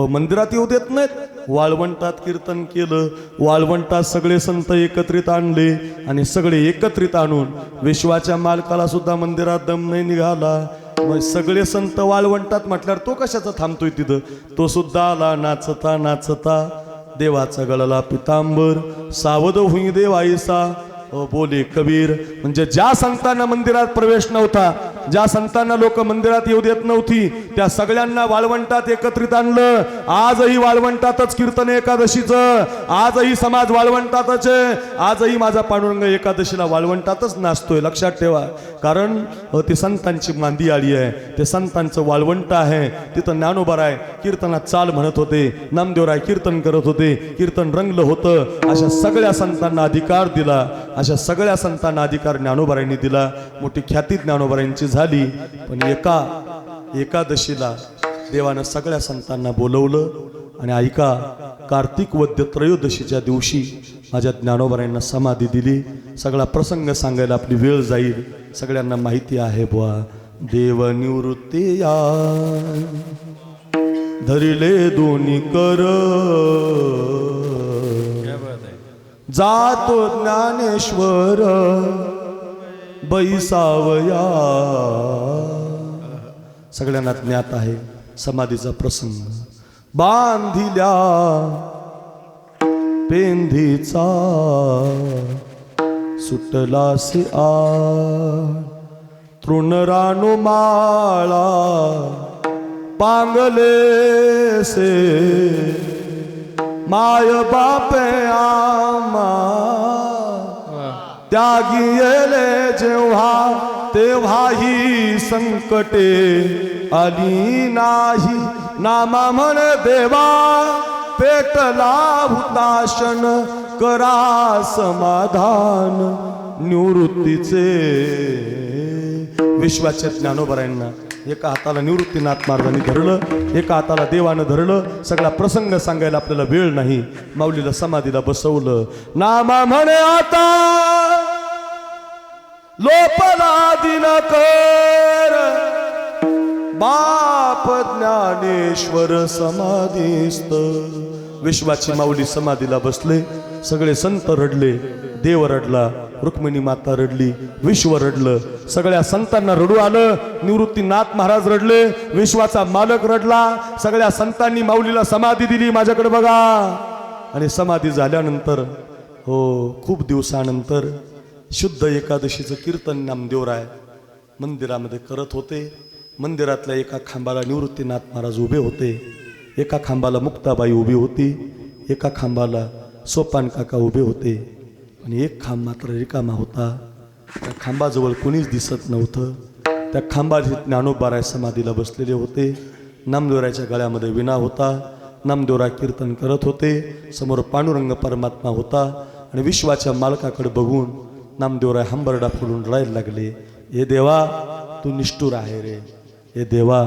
मंदिरात येऊ देत नाहीत. वाळवंटात कीर्तन केलं. वाळवंटात सगळे संत एकत्रित आणले आणि सगळे एकत्रित आणून विश्वाच्या मालकाला सुद्धा मंदिरात दम नाही निघाला. मग सगळे संत वाळवंटात म्हटल्यावर तो कशाचा थांबतोय तिथं? तो सुद्धा आला नाचता नाचता. देवाचा गळाला पितांबर. सावध हुई देव आईसा. बोले कबीर. म्हणजे ज्या संतांना मंदिरात प्रवेश नव्हता, ज्या संतांना लोक मंदिरात येऊ देत नव्हती, त्या सगळ्यांना वाळवंटात एकत्रित आणलं. आजही वाळवंटातच कीर्तन एकादशीचं. आजही समाज वाळवंटातच आहे. आजही माझा पांडुरंग एकादशीला वाळवंटातच नाचतोय. लक्षात ठेवा. कारण ते संतांची मांदी आली आहे. ते संतांचं वाळवंट आहे. तिथं ज्ञानोबाराय कीर्तनात चाल म्हणत होते. नामदेवराय कीर्तन करत होते. कीर्तन रंगलं होतं. अशा सगळ्या संतांना अधिकार दिला. अशा सगळ्या संतांना अधिकार ज्ञानोबारायांनी दिला. मोठी ख्याती ज्ञानोबारायांची झाली. पण एकादशीला देवानं सगळ्या संतांना बोलवलं. आणि ऐका, कार्तिक वद्य त्रयोदशीच्या दिवशी माझ्या ज्ञानोबारायांना समाधी दिली. सगळा प्रसंग सांगायला आपली वेळ जाईल. सगळ्यांना माहिती आहे बुवा. देव निवृत्ती या धरिले दोन्ही कर. जातो ज्ञानेश्वर बैसावया. सगळ्यांना ज्ञात आहे समाधीचा प्रसंग. बांधिल्या पेंधीचा सुटलासे आ. तृणरानो माळा पांगले से. माय बापे आमा त्यागी येले जेव्हा, तेव्हा ही संकटे आली नाही. नामा म्हण देवा पेटला हुताशन. करा समाधान निवृत्तीचे. विश्वाच्या ज्ञानोबारायांना एका हाताला निवृत्तीनाथ महाराजांनी धरलं, एका हाताला देवानं धरलं. सगळा प्रसंग सांगायला आपल्याला वेळ नाही. माऊलीला समाधीला बसवलं. नामा म्हणे आता लोपला दिनकर. बाप ज्ञानेश्वर समाधीस्त. विश्वाची माऊली समाधीला बसले. सगळे संत रडले, देव रडला, रुक्मिणी माता रडली, विश्व रडलं. सगळ्या संतांना रडू आलं. निवृत्तीनाथ महाराज रडले, विश्वाचा मालक रडला. सगळ्या संतांनी माऊलीला समाधी दिली. माझ्याकडे बघा. आणि समाधी झाल्यानंतर खूप दिवसानंतर शुद्ध एकादशीचं कीर्तन नामदेवराय मंदिरामध्ये करत होते. मंदिरातल्या एका खांबाला निवृत्तीनाथ महाराज उभे होते, एका खांबाला मुक्ताबाई उभी होती, एका खांबाला सोपान काका उभे होते. आणि एक खांब मात्र रिकामा होता. त्या खांबाजवळ कोणीच दिसत नव्हतं. त्या खांबाचे ज्ञानोबाराय समाधीला बसलेले होते. नामदेवरायच्या गळ्यामध्ये विणा होता. नामदेवराय कीर्तन करत होते. समोर पांडुरंग परमात्मा होता. आणि विश्वाच्या मालकाकडे बघून नामदेवराय हंबरडा फुलून रडायला लागले. हे देवा, तू निष्ठुर आहे रे. हे देवा,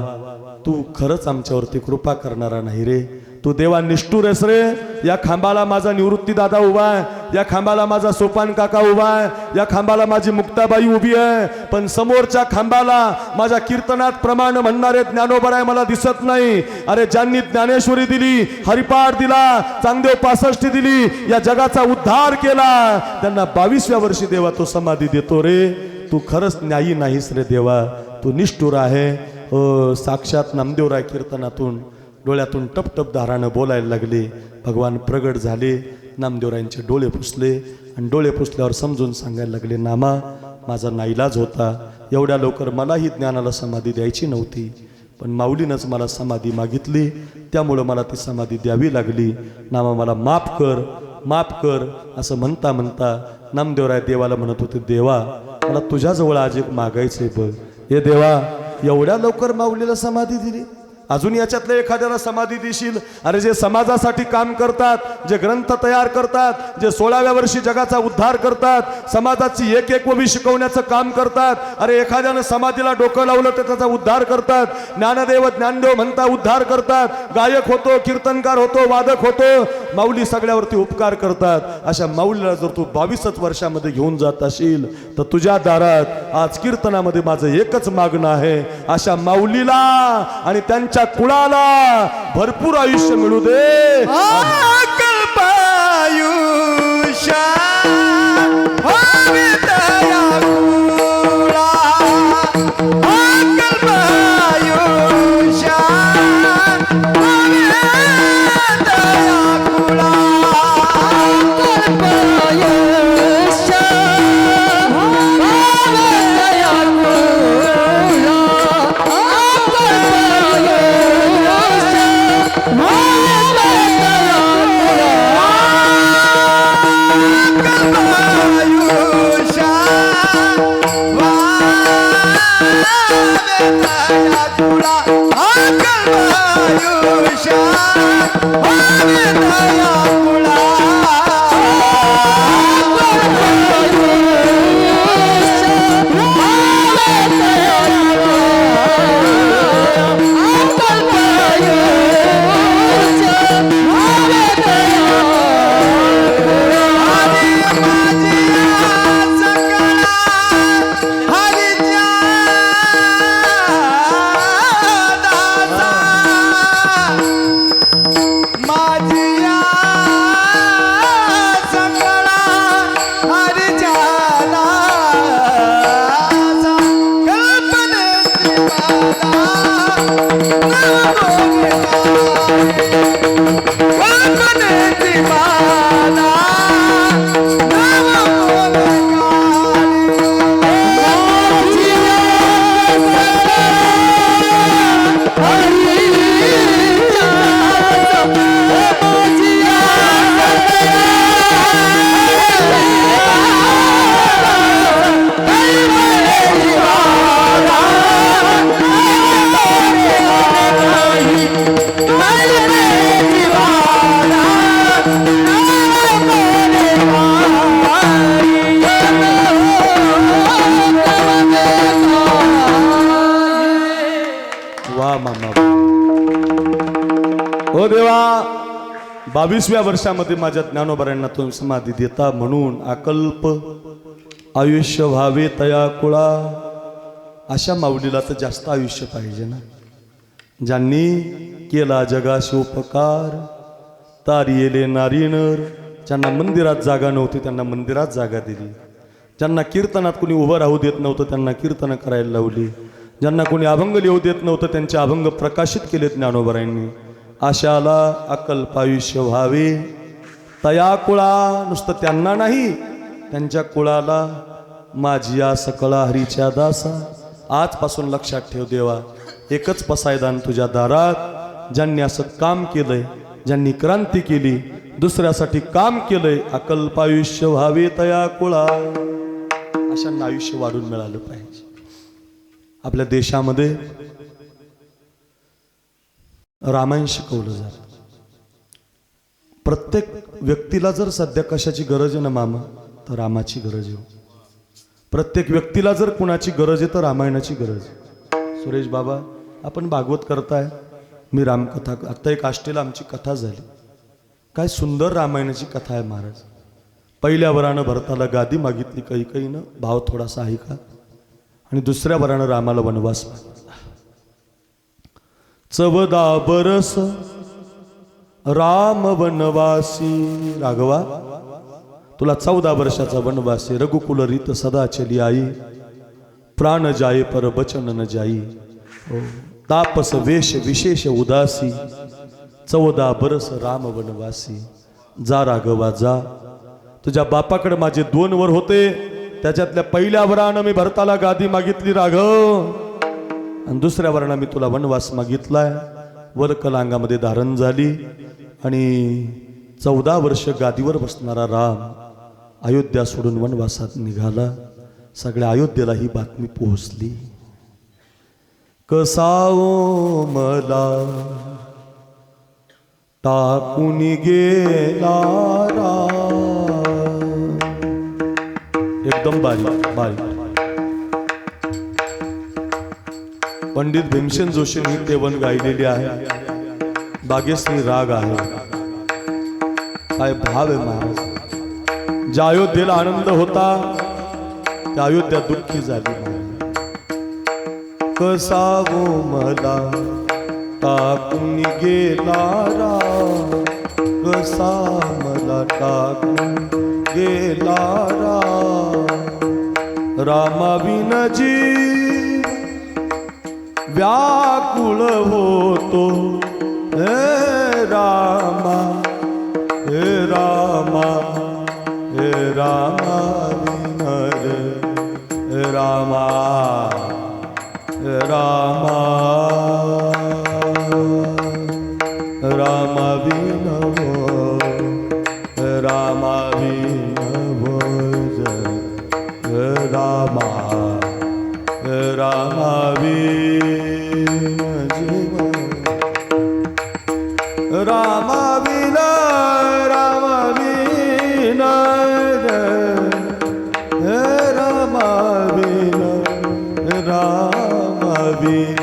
तू खरंच आमच्यावरती कृपा करणारा नाही रे. तू देवा निष्ठुर आहेस रे. या खांबाला माझा निवृत्ती दादा उभा आहे, या खांबाला माझा सोपान काका उभा आहे, या खांबाला माझी मुक्ताबाई उभी आहे. पण समोरच्या खांबाला माझ्या कीर्तनात प्रमाण म्हणणारे ज्ञानोबराय मला दिसत नाही. अरे ज्यांनी ज्ञानेश्वरी दिली, हरिपाठ दिला, चांगदेव 65 दिली, या जगाचा उद्धार केला, त्यांना 22व्या वर्षी देवा तो समाधी देतो रे. तू खरंच न्यायी नाहीस रे देवा. तू निष्ठुर आहे. साक्षात नामदेवराय कीर्तनातून डोळ्यातून टपटप धारानं बोलायला लागले. भगवान प्रगट झाले. नामदेवरायांचे डोळे पुसले आणि डोळे पुसल्यावर समजून सांगायला लागले, नामा, माझा नाईलाज होता. एवढ्या लवकर मलाही ज्ञानाला समाधी द्यायची नव्हती, पण माऊलीनंच मला समाधी मागितली, त्यामुळं मला ती समाधी द्यावी लागली. नामा, मला माफ कर, माफ कर. असं म्हणता म्हणता नामदेवराय देवाला म्हणत होते, देवा, मला तुझ्याजवळ आज एक मागायचंय बघ. हे देवा, एवढ्या लवकर माऊलीला समाधी दिली, अजून याच्यातल्या एखाद्याला समाधी देशील? अरे जे समाजासाठी काम करतात, जे ग्रंथ तयार करतात, जे 16व्या वर्षी जगाचा उद्धार करतात, समाजाची एक वबी शिकवण्याचं काम करतात, अरे एखाद्यानं समाधीला डोकं लावलं तर त्याचा उद्धार करतात. ज्ञानदेव ज्ञानदेव म्हणता उद्धार करतात. गायक होतो, कीर्तनकार होतो, वादक होतो, माऊली सगळ्यावरती उपकार करतात. अशा माऊलीला जर तू 22च वर्षामध्ये घेऊन जात असेल तर तुझ्या दारात आज कीर्तनामध्ये माझं एकच मागणं आहे, अशा माऊलीला आणि त्यांच्या कुळाला भरपूर आयुष्य मिळू दे. कल्पायुष्या हवी दया कुळा, कल्पायुष्या हवी दया कुळा, कल्पायुष्या हवी दया हो देवा, 22व्या वर्षामध्ये माझ्या ज्ञानोबरायांना तुम्ही समाधी देता म्हणून अकल्प आयुष्य व्हावे तया कुळा. अशा माऊलीला तर जास्त आयुष्य पाहिजे ना. ज्यांनी केला जगाशी उपकार तारी येले नारी नर. ज्यांना मंदिरात जागा नव्हती त्यांना मंदिरात जागा दिली. ज्यांना कीर्तनात कोणी उभं राहू देत नव्हतं त्यांना कीर्तन करायला लावली. ज्यांना कोणी अभंग लिहू देत नव्हतं त्यांचे अभंग प्रकाशित केले ज्ञानोबरायांनी. आशाला अकल्पायुष्य व्हावे तया कुळा. नुसतं त्यांना नाही त्यांच्या कुळाला माझिया सकळा हरीच्या दासा. आजपासून लक्षात ठेव देवा, एकच पसायदान तुझ्या दारात. ज्यांनी असं काम केलंय, ज्यांनी क्रांती केली, दुसऱ्यासाठी काम केलंय, अकल्पायुष्य व्हावे तया कुळा, अशांना आयुष्य वाढून मिळालं पाहिजे. आपल्या देशामध्ये रामायण शिकवलं जातं. प्रत्येक व्यक्तीला जर सध्या कशाची गरज आहे ना मामा, तर रामाची गरज आहे. प्रत्येक व्यक्तीला जर कुणाची गरज आहे तर रामायणाची गरज आहे. सुरेश बाबा, आपण भागवत करताय, मी रामकथा. आत्ता एक आष्टीला आमची कथा झाली. काय सुंदर रामायणाची कथा आहे महाराज. पहिल्या वरानं भरताला गादी मागितली कैकेयीनं, भाव थोडासा ऐका. आणि दुसऱ्या वरानं रामाला वनवास मागितला. 14 बरस राम वनवासी. राघवा, तुला 14 वर्षाचा वनवासी. रघुकुल रीत सदा चली आई, प्राण जाये पर बचन न जाई. तापस वेश विशेष उदासी, 14 बरस राम वनवासी. जा राघवा जा. तुझ्या बापाकडे माझे 2 वर होते, त्याच्यातल्या पहिल्या वरानं मी भरताला गादी मागितली राघव, आणि दुसऱ्या वरानं मी तुला वनवास मागितलाय. वरकलांगामध्ये धारण झाली आणि 14 वर्ष गादीवर बसणारा राम अयोध्या सोडून वनवासात निघाला. सगळ्या अयोध्येला ही बातमी पोहोचली. कसाओ मला टाकून गेला राम. एकदम बारीक बारीक. पंडित भीमसेन जोशींनी तेवन गायलेली आहे. बागेश्री राग आहे. काय भाव आहे महाराज. ज्या अयोध्येला आनंद होता त्या अयोध्या दुःखी झाली. कसावो मला टाकून गेला राम, कसा मला टाकून गेला राम. रामाविन जीव व्याकुळ होतो. हे रामा, हे रामा, हे रामा विन रे, हे रामा, हे रामा, रामा विन हो, हे रामा विन हो, हे रामा, हे रामा विन जीवन. रामा विन, रामा विन, हे Rama win, Rama win,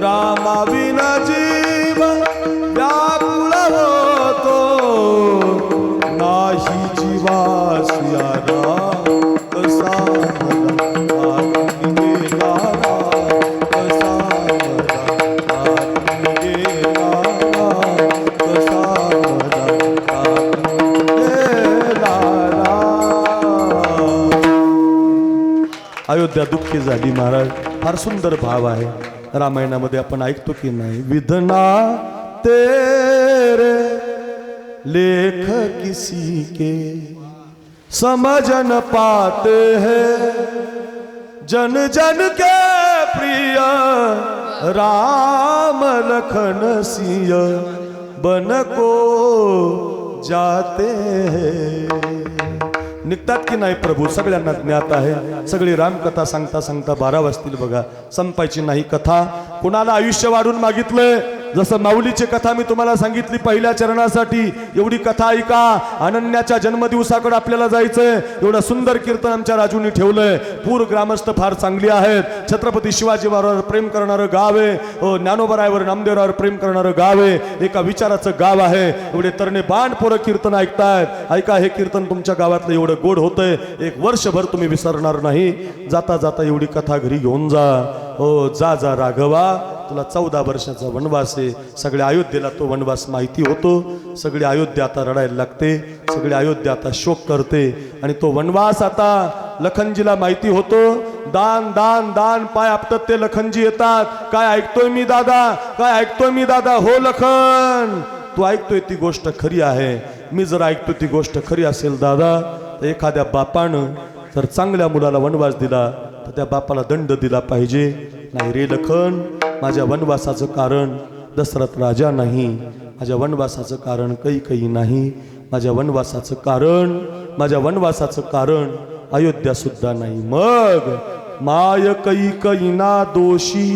Rama win जीव व्याकुळ होतो. नाही जीवासिया राम, कसा मला टाकून गेला राम, कसा मला टाकून गेला राम, कसा मला टाकून गेला राम. अयोध्या दुःखी झाली महाराज. फार सुंदर भाव आहे रामायणामध्ये. आपण ऐकतो की नाही, विधना तेरे लेख किसी के समझ न पाते हैं, जन जन के प्रिय राम लखन सिय बन को जाते हैं. निघतात की नाही प्रभू, सगळ्यांना ज्ञात आहे. सगळी रामकथा सांगता सांगता 12 वाजतील बघा. संपायची नाही कथा. कुणाला आयुष्य वाढून मागितलंय, जसं माऊलीची कथा मी तुम्हाला सांगितली पहिल्या चरणासाठी, एवढी कथा ऐका. अनन्याच्या जन्मदिवसाकडे आपल्याला जायचंय. एवढं सुंदर कीर्तन आमच्या राजूंनी ठेवलंय. पूर ग्रामस्थ फार चांगली आहेत. छत्रपती शिवाजीवर प्रेम करणारं गाव आहे. ज्ञानोबरायावर नामदेवरावर प्रेम करणारं गाव आहे. एका विचाराचं गाव आहे. एवढे तरणे बाण पोरं कीर्तन ऐकतायत. ऐका, हे कीर्तन तुमच्या गावातलं एवढं गोड होतंय, एक वर्षभर तुम्ही विसरणार नाही. जाता जाता एवढी कथा घरी घेऊन जा. हो, जा जा राघवा, तुला 14 वर्षाचा वनवास आहे. सगळे अयोध्येला तो वनवास माहिती होतो. सगळे अयोध्या आता रडायला लागते. सगळे अयोध्या आता शोक करते. आणि तो वनवास आता लखनजीला माहिती होतो. दान दान दान पाय आपटत ते लखनजी येतात. काय ऐकतोय मी दादा, काय ऐकतोय मी दादा. हो लखन, तू ऐकतोय ती गोष्ट खरी आहे. मी जर ऐकतोय ती गोष्ट खरी असेल दादा, तर एखाद्या बापानं जर चांगल्या मुलाला वनवास दिला तर त्या बापाला दंड दिला पाहिजे. नाही रे लखन, माझ्या वनवासाचं कारण दशरथ राजा नाही. माझ्या वनवासाचं कारण कैकेयी नाही. माझ्या वनवासाचं कारण अयोध्या सुद्धा नाही. मग माय कैकेयीना दोषी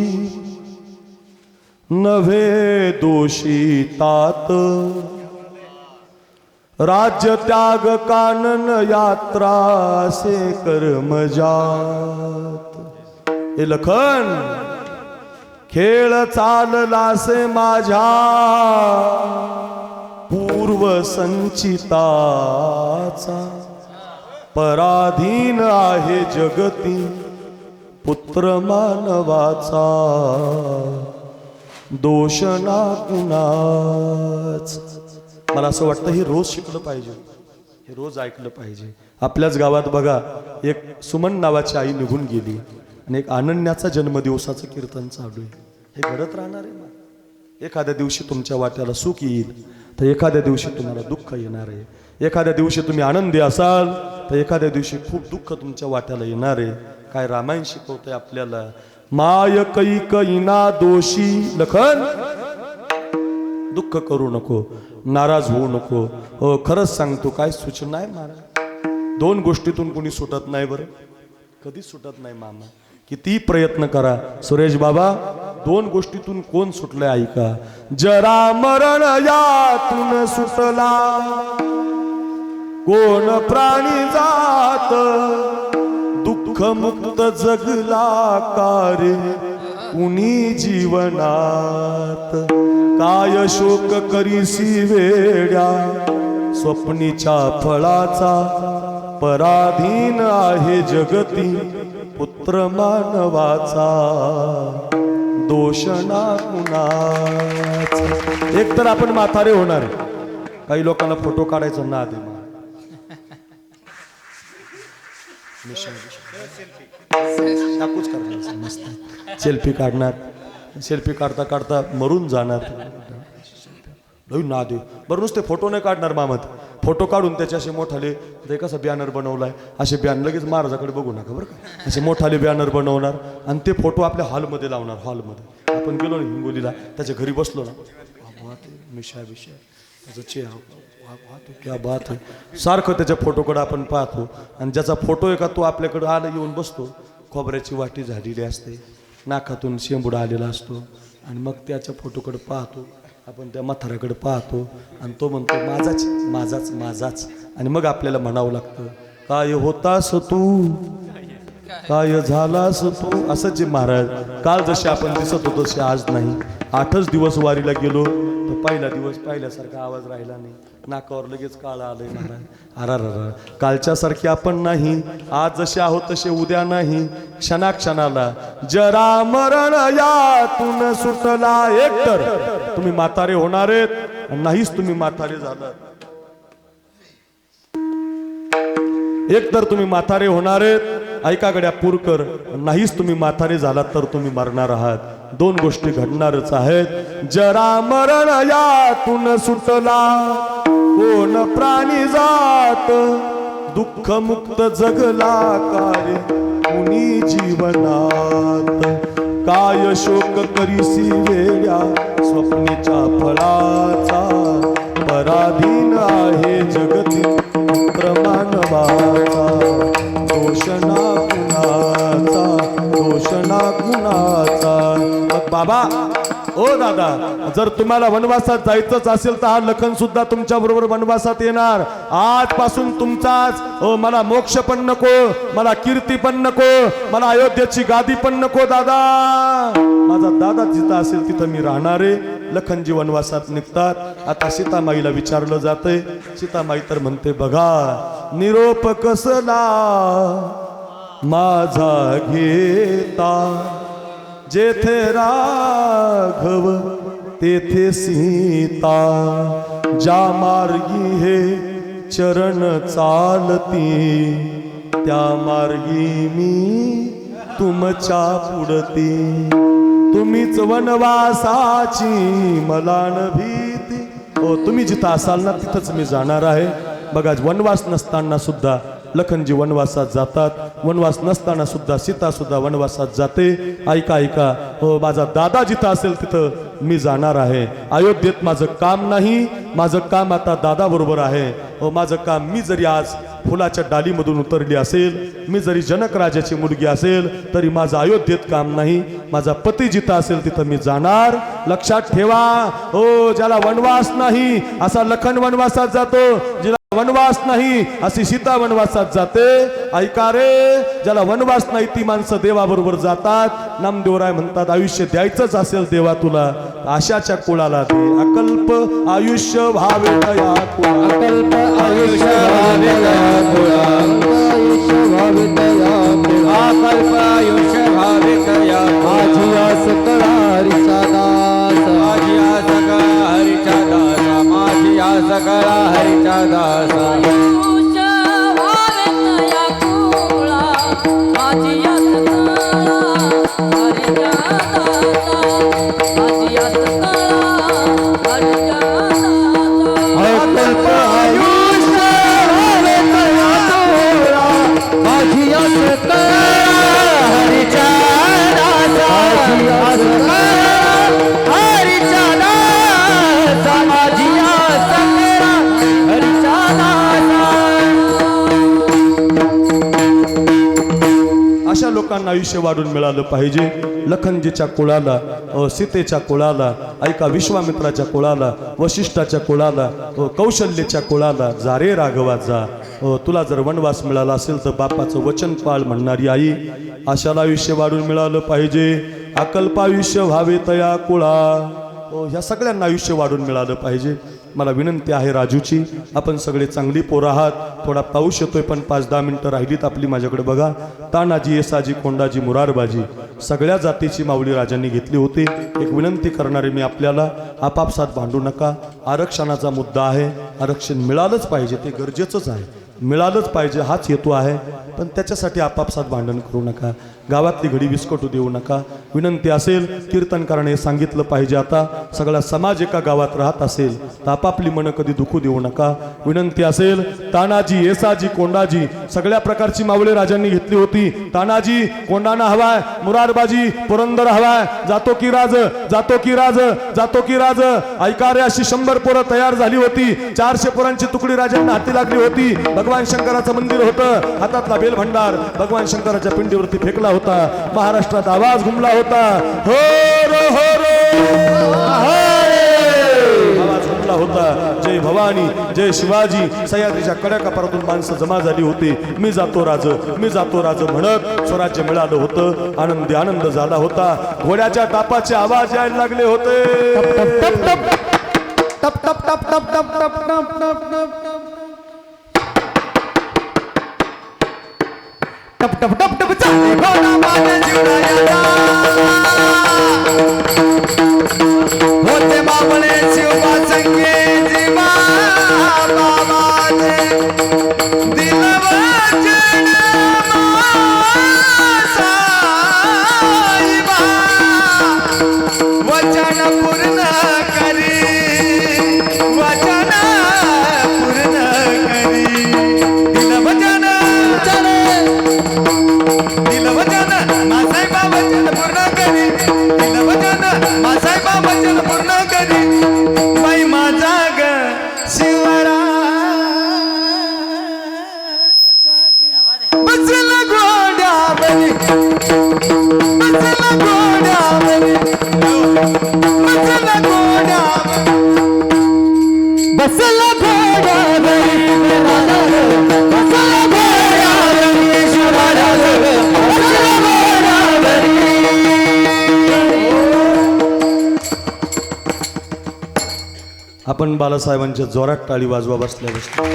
नव्हे दोषी तात. राज्य त्याग कानन यात्रा से कर्मजात. हे लखन, खेळ चाललासे माझ्या पूर्व संचिताचा. पराधीन आहे जगती पुत्र मानवाचा. दोष ना कुणाच. मला असं वाटतं हे रोज शिकलं पाहिजे, हे रोज ऐकलं पाहिजे. आपल्याच गावात बघा, एक सुमन नावाची आई निघून गेली आणि एक अनन्याचा जन्मदिवसाचं कीर्तन चालू आहे. हे घडत राहणार आहे ना. एखाद्या दिवशी तुमच्या वाट्याला सुख येईल तर एखाद्या दिवशी तुम्हाला दुःख येणार आहे. एखाद्या दिवशी तुम्ही आनंदी असाल तर एखाद्या दिवशी खूप दुःख तुमच्या वाट्याला येणार आहे. काय रामायण शिकवतंय आपल्याला. माय कैकेयीना दोषी. लखन, दुःख करू नको, नाराज होऊ नको. हो खरंच सांगतो, काय सूचना आहे महाराज. 2 गोष्टीतून कोणी सुटत नाही बरं, कधीच सुटत नाही मामा. किती प्रयत्न करा सुरेश बाबा, 2 गोष्टीतून कोण सुटलंय ऐका. जरा मरण यातून सुटला कोण प्राणी जात. दुःख मुक्त जगला कार्य कुणी जीवनात. काय शोक करीसी वेड्या स्वप्नीच्या फळाचा. पराधीन आहे जगती पुत्र मानवाचा. दोष ना कुणाचा. एक तर आपण म्हातारे होणार. काही लोकांना फोटो काढायचा नाद आहे. टाकूच करणार मस्त सेल्फी काढणार. सेल्फी काढता काढता मरून जाणार. ना दे बरं, नुसते फोटो नाही काढणार मामत. फोटो काढून त्याचे असे मोठाले, ते कसं बॅनर बनवलाय असे बॅनर, लगेच महाराजाकडे बघू नका बरं का. असे मोठाले बॅनर बनवणार आणि ते फोटो आपल्या हॉलमध्ये लावणार. हॉलमध्ये आपण गेलो ना हिंगोलीला, त्याच्या घरी बसलो ना, मिशा विषय त्याचं क्या बात आहे. सारखं त्याच्या फोटोकडे आपण पाहतो. आणि ज्याचा फोटो आहे का तो आपल्याकडे आला येऊन बसतो. खोबऱ्याची वाटी झालेली असते, नाकातून शेंबुडा आलेला असतो. आणि मग त्याच्या फोटोकडे पाहतो आपण, त्या म्हाताऱ्याकडे पाहतो आणि तो म्हणतो माझाच माझाच माझाच. आणि मग आपल्याला म्हणावं लागतं, काय होतास तू, काय झालास तू. असंच जे महाराज, काल जसे आपण दिसत होतो तसे आज नाही. 8च दिवस वारीला गेलो तर पहिला दिवस पाहिल्यासारखा आवाज राहिला नाही. नाकावर लगेच काळं आलंय महाराज. अरा कालच्या सारखे आपण नाही. आज जसे आहोत तसे उद्या नाही. क्षणाक्षणाला जरा मरण यातून सुटला. एक तर तुम्ही म्हातारे होणारेत, नाहीच तुम्ही म्हातारे झालात. एक तर तुम्ही म्हातारे होणारेत, ऐका गड्या पूरकर, नाहीच तुम्ही म्हातारे झालात तर तुम्ही मरणार आहात. 2 गोष्टी घडणारच आहेत. जरा मरण यातून सुटला कोण प्राणी जात. दुःख मुक्त जगला कार्य कुणी जीवनात. काय शोक करीसी वेड्या स्वप्नेच्या फळाचा. पराधीन आहे जगती पुत्र मानवाचा. दोष ना कुणाचा, दोष ना कुणाचा. मग बाबा, ओ दादा, जर तुम्हाला वनवासात जायचंच असेल तर हा लखन सुद्धा तुमच्या बरोबर वनवासात येणार. आजपासून तुमचाच. मला मोक्ष पण नको, मला कीर्ती पण नको, मला अयोध्येची गादी पण नको दादा. माझा दादा जिथं असेल तिथं मी राहणार आहे. लखनजी वनवासात निघतात. आता सीतामाईला विचारलं जातंय. सीतामाई तर म्हणते, बघा निरोप कसला माझा घेता. जेथे राघव तेथे सीता, ज्या मार्गी हे चरण चालती, त्या मार्गी मी तुमच्या पुढती. तुम्हीच वनवासाची मला न भीती. हो, तुम्ही जिथं असाल ना तिथंच मी जाणार आहे. बघा, वनवास नसताना सुद्धा लखनजी वनवासात जातात, वनवास नसताना सुद्धा सीता सुद्धा वनवासात जाते. ऐका ऐका, हो, माझा दादा जिथं असेल तिथं मी जाणार आहे. अयोध्येत माझं काम नाही, माझं काम आता दादा बरोबर आहे. हो, माझं काम, मी जरी आज फुलाच्या डालीमधून उतरली असेल, मी जरी जनक राजाची मुलगी असेल, तरी माझं अयोध्येत काम नाही. माझा पती जिथं असेल तिथं मी जाणार. लक्षात ठेवा, हो, ज्याला वनवास नाही असा लखन वनवासात जातो, जिला वनवास नाही अशी सीता वनवासात जाते. ऐका रे, ज्याला वनवास नाही ती माणसं देवाबरोबर जातात. नामदेवराय म्हणतात, आयुष्य द्यायचंच असेल देवा तुला, आशाच्या कुळाला दे. अकल्प आयुष्य व्हावे तया कुळा, अकल्प आयुष्य व्हावे तया कुळा, आयुष्य व्हावे तया कुळा, अकल्प आयुष्य व्हावे तया माझी आस कळा हरीचा दास, माझी आस कळा हरीचा दास, माझी आस कळा हरीचा दास. आयुष्य व्हावे तया कुळा, माझी आस कळा हरीचा दासा, माझी आस कळा हरीचा दासा. अकल्प आयुष्य व्हावे तया कुळा, माझी आस कळा हरीचा दास, माझी आस कळा हरीचा दास, माझी आस कळा हरीचा अशा लोकांना आयुष्य वाढून मिळालं पाहिजे. लखनजीच्या कुळाला, सीतेच्या कुळाला, ऐका, विश्वामित्राच्या कुळाला, वशिष्ठाच्या कुळाला, कौशल्यच्या कुळाला जा रे राघवा जा. तुला जर वनवास मिळाला असेल तर बापाचं वचन पाळ म्हणणारी आई. अशाला आयुष्य वाढून मिळालं पाहिजे. अकल्प आयुष्य व्हावे तया कुळा. ह्या सगळ्यांना आयुष्य वाढून मिळालं पाहिजे. मला विनंती आहे राजूची, आपण सगळे चांगली पोरं आहात. थोडा पाऊस येतोय पण 5-10 मिनिटं राहिलीत आपली. माझ्याकडे बघा, तानाजी, येसाजी, कोंडाजी, मुरारबाजी सगळ्या जातीची माऊली राजांनी घेतली होती. एक विनंती करणारे मी आपल्याला, आपापसात भांडू नका. आरक्षणाचा मुद्दा आहे, आरक्षण मिळालंच पाहिजे, ते गरजेचंच आहे, मिळालंच पाहिजे, हाच हेतू आहे. पण त्याच्यासाठी आपापसात भांडण करू नका, गावातली घडी विस्कटू देऊ नका. विनंती असेल, कीर्तनकाराने सांगितलं पाहिजे, आता सगळा समाज एका गावात राहत असेल तर आपापली मनं कधी दुखू देऊ नका. विनंती असेल, तानाजी, येसाजी, कोंडाजी सगळ्या प्रकारची मावळे राजांनी घेतली होती. तानाजी, कोंडाणा हवाय, मुरारबाजी, पुरंदर हवाय, जातो की राज, जातो की राज, जातो की राज. ऐका रे, अशी 100 पोरं तयार झाली होती. 400 पोरांची तुकडी राजांना हाती लागली होती. भगवान शंकराचं मंदिर होतं, हातातला बेलभंडार भगवान शंकराच्या पिंडीवरती फेकला होता. महाराष्ट्रात आवाज घुमला होता, हो रो हो रो, आवाज घुमला होता. जय भवानी, जय शिवाजी. सह्याद्रीच्या कड्या कपारातून माणसं जमा झाली होती. मी जातो राज, मी जातो राज म्हणत स्वराज्य मिळालं होतं. आनंदी आनंद झाला होता. घोड्याच्या टापाचे आवाज यायला लागले होते. टप टप टप टप टप टप टप टप टप टप टप टप टप टप चाले घोडा माझ्या जीवनाला, होते बाबळे शिवबा संगे जीवा बाबाचे दिल वचन साईबा, वचन पूर्ण करी, वचन पूर्ण करी. दिल वचन, दिल वचन मासाहेबा वचन पूर्ण करी, दिल वचन मासाहेबा वचन पूर्ण करी. बाई माझा ग शिवरा बसला घोड्यावरी, बसला घोड्यावरी, बसला घोड्यावरी, बसला घोड्यावरी, बसला घोड्यावरी, शिवरायावरी, बसला घोड्यावरी. आपण बालासाहेबांच्या जोरात टाळी वाजवा बसल्या बसल्या.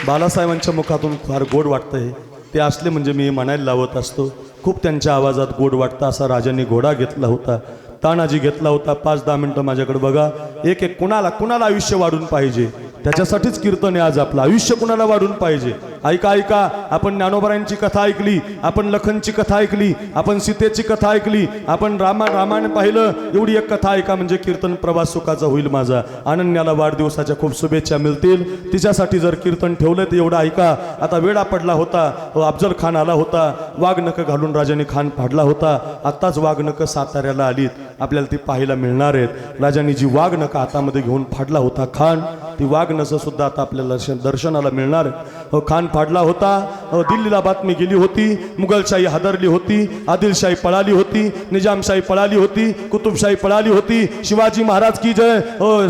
बालासाहेबांच्या मुखातून फार गोड वाटतंय. ते असले म्हणजे मी म्हणायला लावत असतो. खूप त्यांच्या आवाजात गोड वाटतं असा राजांनी घोडा घेतला होता, तानाजी घेतला होता. 5-10 मिनटं माझ्याकडे बघा. एक एक कुणाला आयुष्य वाढून पाहिजे, त्याच्यासाठीच कीर्तन आहे आज आपलं. आयुष्य कुणाला वाढून पाहिजे. ऐका, आपण ज्ञानोबरायांची कथा ऐकली, आपण लखनची कथा ऐकली, आपण सीतेची कथा ऐकली, आपण रामायण पाहिलं. एवढी एक कथा ऐका म्हणजे कीर्तन प्रवास सुखाचा होईल माझा. अनन्याला वाढदिवसाच्या खूप शुभेच्छा मिळतील. तिच्यासाठी जर कीर्तन ठेवलं तर एवढं ऐका. आता वेळा पडला होता, अफजल खान आला होता, वाघनकं घालून राजाने खान फाडला होता. आत्ताच वाघनकं साताऱ्याला आलीत, आपल्याला ती पाहायला मिळणार आहेत. राजांनी जी वाघनकं हातामध्ये घेऊन फाडला होता खान, ती वाघनसं सुद्धा आता आपल्याला दर्शनाला मिळणार आहे. खान फाडला होता. दिल्लीला बातमी गेली होती, मुघलशाही हादरली होती, आदिलशाही पळाली होती, निजामशाही पळाली होती, कुतुबशाही पळाली होती. शिवाजी महाराज की जय,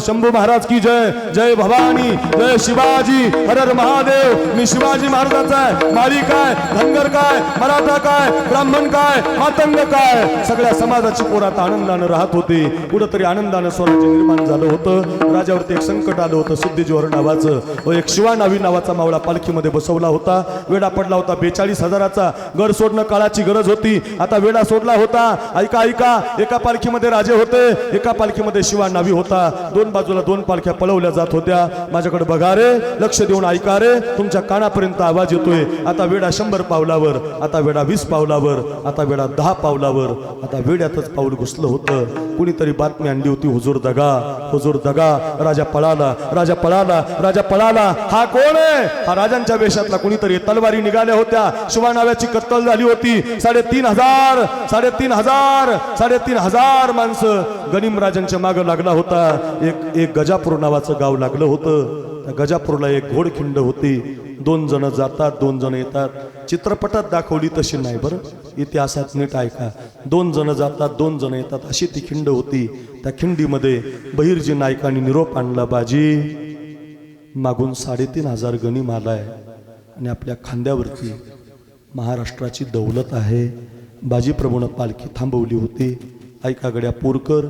शंभू महाराज की जय, जय भवानी, जय शिवाजी, हर हर महादेव. मी शिवाजी महाराजांचा आहे. माळी काय, धनगर काय, मराठा काय, ब्राह्मण काय, मातंग काय, सगळ्या समाजाची पोरात आनंदानं राहत होते. कुठंतरी आनंदानं स्वराज्य निर्माण झालं होतं. राजावरती एक संकट आलं होतं. सिद्धीजोहर नावाचं एक शिवानावी नावाचा मावळा पालखीमध्ये बसवला होता. वेढा पडला होता 42,000चा. गड सोडणं काळाची गरज होती. आता वेढा सोडला होता. ऐका, एका पालखीमध्ये राजे होते, एका पालखीमध्ये शिवानावी होता. दोन बाजूला 2 पालख्या पळवल्या जात होत्या. माझ्याकडे बघा रे, लक्ष देऊन ऐका रे, तुमच्या कानापर्यंत आवाज येतोय. आता वेढा 100 पावलावर, आता वेढा 20 पावलावर, आता वेढा 10 पावलावर. आता वेड्यातच पाऊल घुसलं होतं. कुणीतरी बातमी आणली होती, हुजूर दगा, हुजूर दगा, राजा पळाला, राजा पळाला, राजा पळाला. हा कोण आहे? हा राजांच्या वेशातला कुणीतरी. तलवारी निघाल्या होत्या. शिवानाव्याची कत्तल झाली होती. 3,500 माणसं गनिम राजांच्या मागं लागला होता. एक गजापूर नावाचं गाव लागलं होतं. त्या गजापूरला एक घोडखिंड होती. 2 जण जातात, 2 जण येतात. चित्रपटात दाखवली तशी नाही बरं, इतिहासात नीट ऐका. 2 जण जातात, 2 जण येतात, अशी ती खिंड होती. त्या खिंडीमध्ये बहिर्जी नायकांनी निरोप आणला, बाजी मागून 3,500 गनिम आलाय आणि आपल्या खांद्यावरती महाराष्ट्राची दौलत आहे. बाजीप्रभूनं पालखी थांबवली होती. ऐका गड्या पोरकर,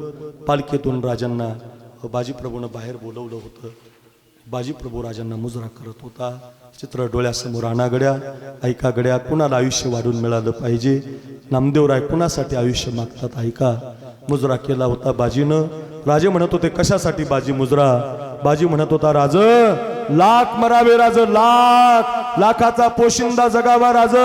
पालखीतून राजांना बाजीप्रभूनं बाहेर बोलवलं होतं. बाजीप्रभू राजांना मुजरा करत होता. चित्र डोळ्यासमोर आणा गड्या. ऐका गड्या, कुणाला आयुष्य वाढून मिळालं पाहिजे. नामदेवराय कुणासाठी आयुष्य मागतात ऐका. मुजरा केला होता बाजीनं. राजे म्हणत होते कशासाठी बाजी मुजरा? बाजी म्हणत होता, राज लाख मरावे, राज लाख, लाखाचा पोशिंदा जगावा, राज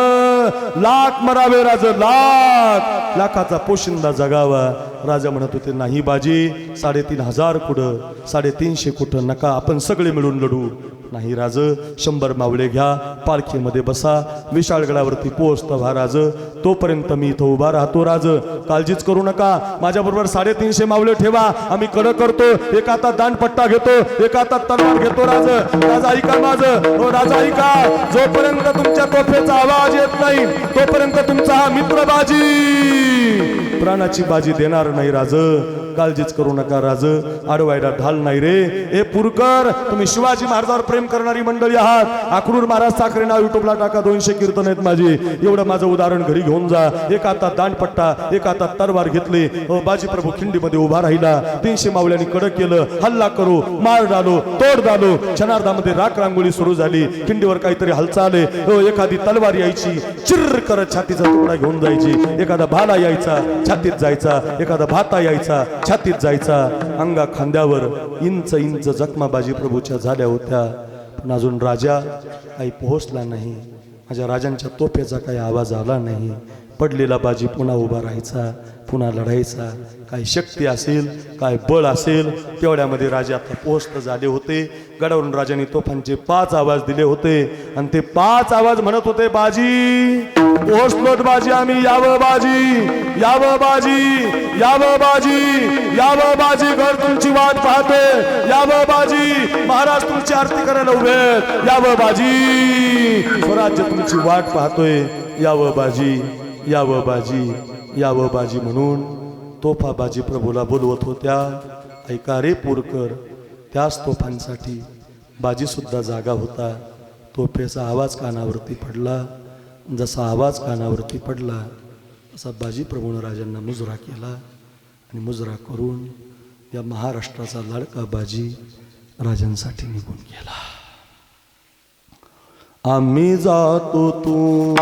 लाख मरावे, राज लाख, लाखाचा पोशिंदा जगावा. राजा म्हणत होते नाही बाजी, 3,500 कुठं, 350 कुठं, नका, आपण सगळे मिळून लढू. नाही राज, 100 मावळे घ्या, पालखीमध्ये बसा, विशाळगडावरती पोहोचता व्हा राज, तोपर्यंत मी इथं उभा राहतो राज, काळजीच करू नका. माझ्याबरोबर 350 मावळे ठेवा, आम्ही कडं करतो. एका हातात दांडपट्टा घेतो, एका हातात तलवार घेतो राज. राजा ऐका माझं, हो राजा ऐका, जोपर्यंत तुमच्या तोफेचा आवाज येत नाही तोपर्यंत तुमचा हा मित्र बाजी प्राणाची बाजी देणार नाही राज. काळजीच करू नका राज, अडवायला ढाल नाही रे. ए पुरकर, तुम्ही शिवाजी महाराजांवर प्रेम करणारी मंडळी आहात. अक्रूर महाराज साखरे नाव युट्यूबला टाका, 200 कीर्तन आहेत माझी. एवढं माझं उदाहरण घरी घेऊन जा. एका हातात दांडपट्टा, एका हातात तलवार घेतली. बाजी प्रभू खिंडीमध्ये उभा राहिला. 300 मावल्यांनी कडक केलं. हल्ला करू, मार डालो, तोड डालो. क्षणार्धामध्ये राख रांगोळी सुरू झाली. खिंडीवर काहीतरी हालचाल आहे. एखादी तलवार यायची, चिर करत छातीचा तुकडा घेऊन जायची. एखादा भाला यायचा, छातीत जायचा. एखादा भाता यायचा, छातीत जायचा. अंगा खांद्यावर इंच इंच जखमा बाजी प्रभूच्या झाल्या होत्या. पण अजून राजा काही पोहोचला नाही. माझ्या राजांच्या तोफेचा काही आवाज आला नाही. पडलेला बाजी पुन्हा उभा राहायचा, पुन्हा लढायचा. काय शक्ती असेल, काय बळ असेल, तेवढ्यामध्ये राजे आता पोहोचत झाले होते. गडावरून राजांनी तोफांचे 5 आवाज दिले होते आणि ते 5 आवाज म्हणत होते, बाजी पोहोचलोत बाजी, आम्ही यावं बाजी, यावं बाजी, यावं बाजी, यावं बाजी, घर तुमची वाट पाहते. यावं बाजी, महाराज तुमची आरती करायला उभे, यावं बाजी, स्वराज्य तुमची वाट पाहतोय. यावं बाजी, यावं बाजी, यावं बाजी म्हणून तोफा बाजी प्रभूला बोलवत होत्या. ऐका रे पुरकर, त्याच तोफांसाठी बाजी सुद्धा जागा होता. तोफेचा आवाज कानावरती पडला. जसा आवाज कानावरती पडला तसा बाजी प्रभूनं राजांना मुजरा केला आणि मुजरा करून या महाराष्ट्राचा लाडका बाजी राजांसाठी निघून गेला. आम्ही जातो तू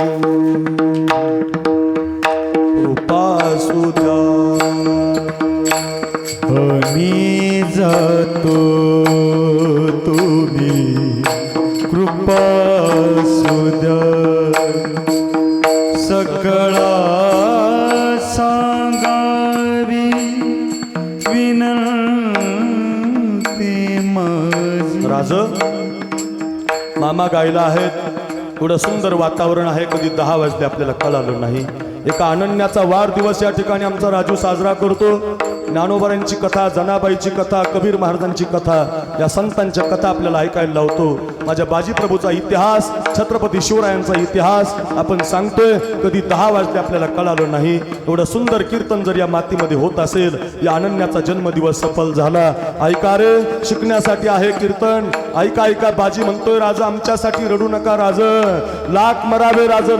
मामा गायला आहेत, एवढं सुंदर वातावरण आहे, कधी 10 वाजले आपल्याला कळालं नाही. एका अनन्याचा वाढदिवस या ठिकाणी आमचा राजू साजरा करतो. ज्ञानोबारांची कथा, जनाबाईची कथा, कबीर महाराजांची कथा, या संतांच्या कथा आपल्याला ऐकायला लावतो. माझ्या बाजीप्रभूचा इतिहास, छत्रपती शिवरायांचा इतिहास आपण सांगतोय, कधी 10 वाजले आपल्याला कळालं नाही. एवढं सुंदर कीर्तन जर या मातीमध्ये होत असेल, या अनन्याचा जन्मदिवस सफल झाला. ऐका रे, शिकण्यासाठी आहे कीर्तन. ऐका ऐका, बाजी म्हणतोय, राज आमच्यासाठी रडू नका राज, लाख मरावे राज,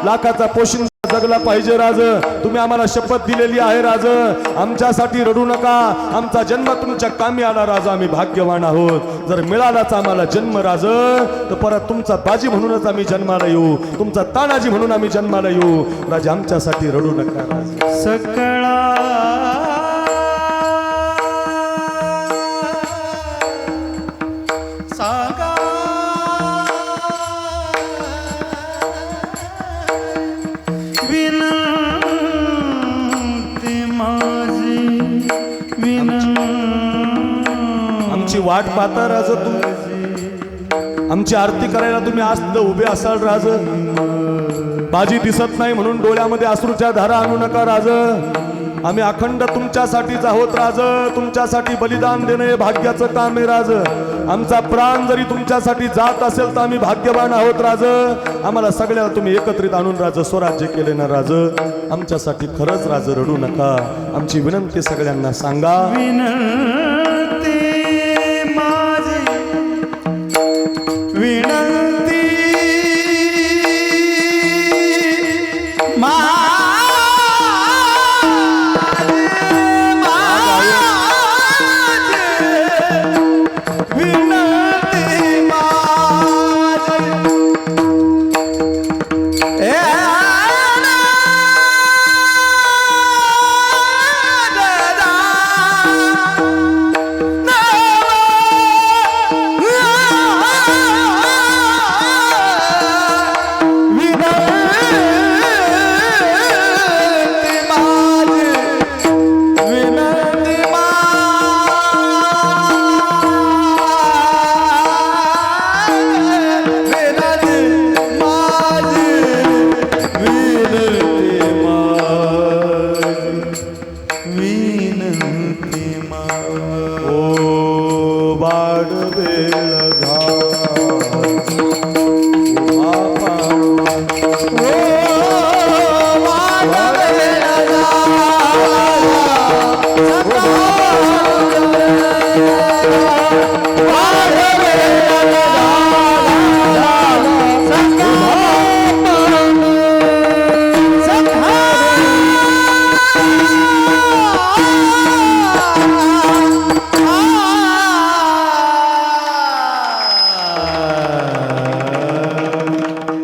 लाखाचा पोशिंदा जगला पाहिजे राज. तुम्ही आम्हाला शपथ दिलेली आहे राज, आमच्यासाठी रडू नका, आमचा जन्म तुमच्या कामी आला राज, आम्ही भाग्यवान आहोत. जर मिळालाच आम्हाला जन्म राज, तर परत तुमचा बाजी म्हणूनच आम्ही जन्माला येऊ, तुमचा तानाजी म्हणून आम्ही जन्माला येऊ राज, आमच्यासाठी रडू नका राज. सकळा सागा विनंती माझी, आमची वाट पाहता राज, आमची आरती करायला तुम्ही आज उभे असाल राज. बाजी दिसत नाही म्हणून डोळ्यामध्ये अश्रूच्या धारा आणू नका राज. आम्ही अखंड तुमच्यासाठीच आहोत राज, तुमच्यासाठी बलिदान देणं हे भाग्याचं काम आहे राज. आमचा प्राण जरी तुमच्यासाठी जात असेल तर आम्ही भाग्यवान आहोत राज. आम्हाला सगळ्याला तुम्ही एकत्रित आणून राज स्वराज्य केले ना राज, आमच्यासाठी खरंच राज रडू नका. आमची विनंती सगळ्यांना सांगा. विनंती माझी, विनंती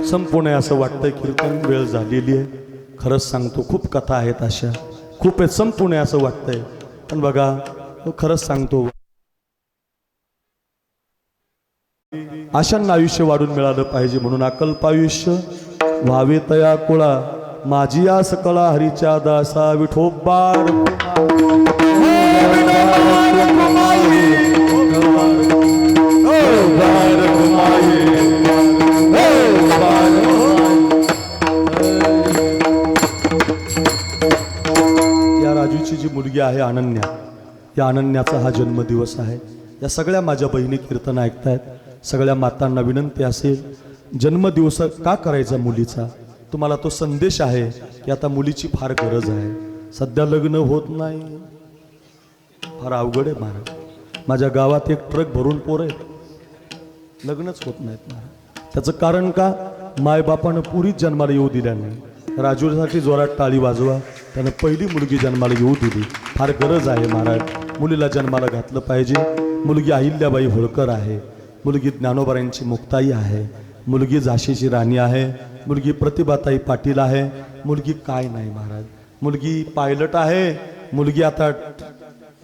संपूर्ण असं वाटतंय कीर्तन वेळ झालेली आहे. खरंच सांगतो, खूप कथा आहेत अशा, खूप आहेत, संपूर्ण असं वाटतंय. पण बघा, खरंच सांगतो, अशांना आयुष्य वाढून मिळालं पाहिजे म्हणून अकल्पायुष्य व्हावे तया कुळा, माझी या सकळा हरीच्या दासा विठोबार. या राजूची जी मुलगी आहे अनन्या, या अनन्याचा हा जन्मदिवस आहे. या सगळ्या माझ्या बहिणी कीर्तन ऐकतायत, सगळ्या मातांना विनंती असेल, जन्मदिवस का करायचा मुलीचा? तुम्हाला तो संदेश आहे की आता मुलीची फार गरज आहे. सध्या लग्न होत नाही, फार अवघड आहे महाराज. माझ्या गावात एक ट्रक भरून पोरं आहेत, लग्नच होत नाहीत महाराज. त्याचं कारण का? मायबापानं पुरीच जन्माला येऊ दिल्या नाही. राजूसाठी जोरात टाळी वाजवा, त्यानं पहिली मुलगी जन्माला येऊ दिली. फार गरज आहे महाराज, मुलीला जन्माला घातलं पाहिजे. मुलगी अहिल्याबाई होळकर आहे, मुलगी ज्ञानोबारांची मुक्ताई आहे, मुलगी झाशीची राणी आहे, मुलगी प्रतिभाताई पाटील आहे. मुलगी काय नाही महाराज, मुलगी पायलट आहे, मुलगी आता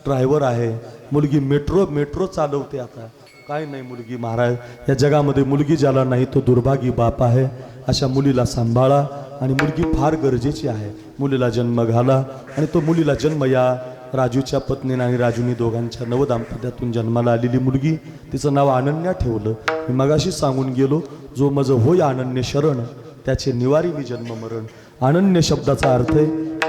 ड्रायव्हर आहे, मुलगी मेट्रो चालवते. आता काय नाही मुलगी महाराज. या जगामध्ये मुलगी ज्याला नाही तो दुर्भागी बाप आहे. अशा मुलीला सांभाळा, आणि मुलगी फार गरजेची आहे. मुलीला जन्म घाला, आणि तो मुलीला जन्म या राजूच्या पत्नीने आणि राजूनी दोघांच्या नवदाम्पत्यातून जन्माला आलेली मुलगी, तिचं नाव अनन्या ठेवलं. मी मगाशी सांगून गेलो, जो मज होय अनन्य शरण, त्याचे निवारी मी जन्म मरण. अनन्य शब्दाचा अर्थ आहे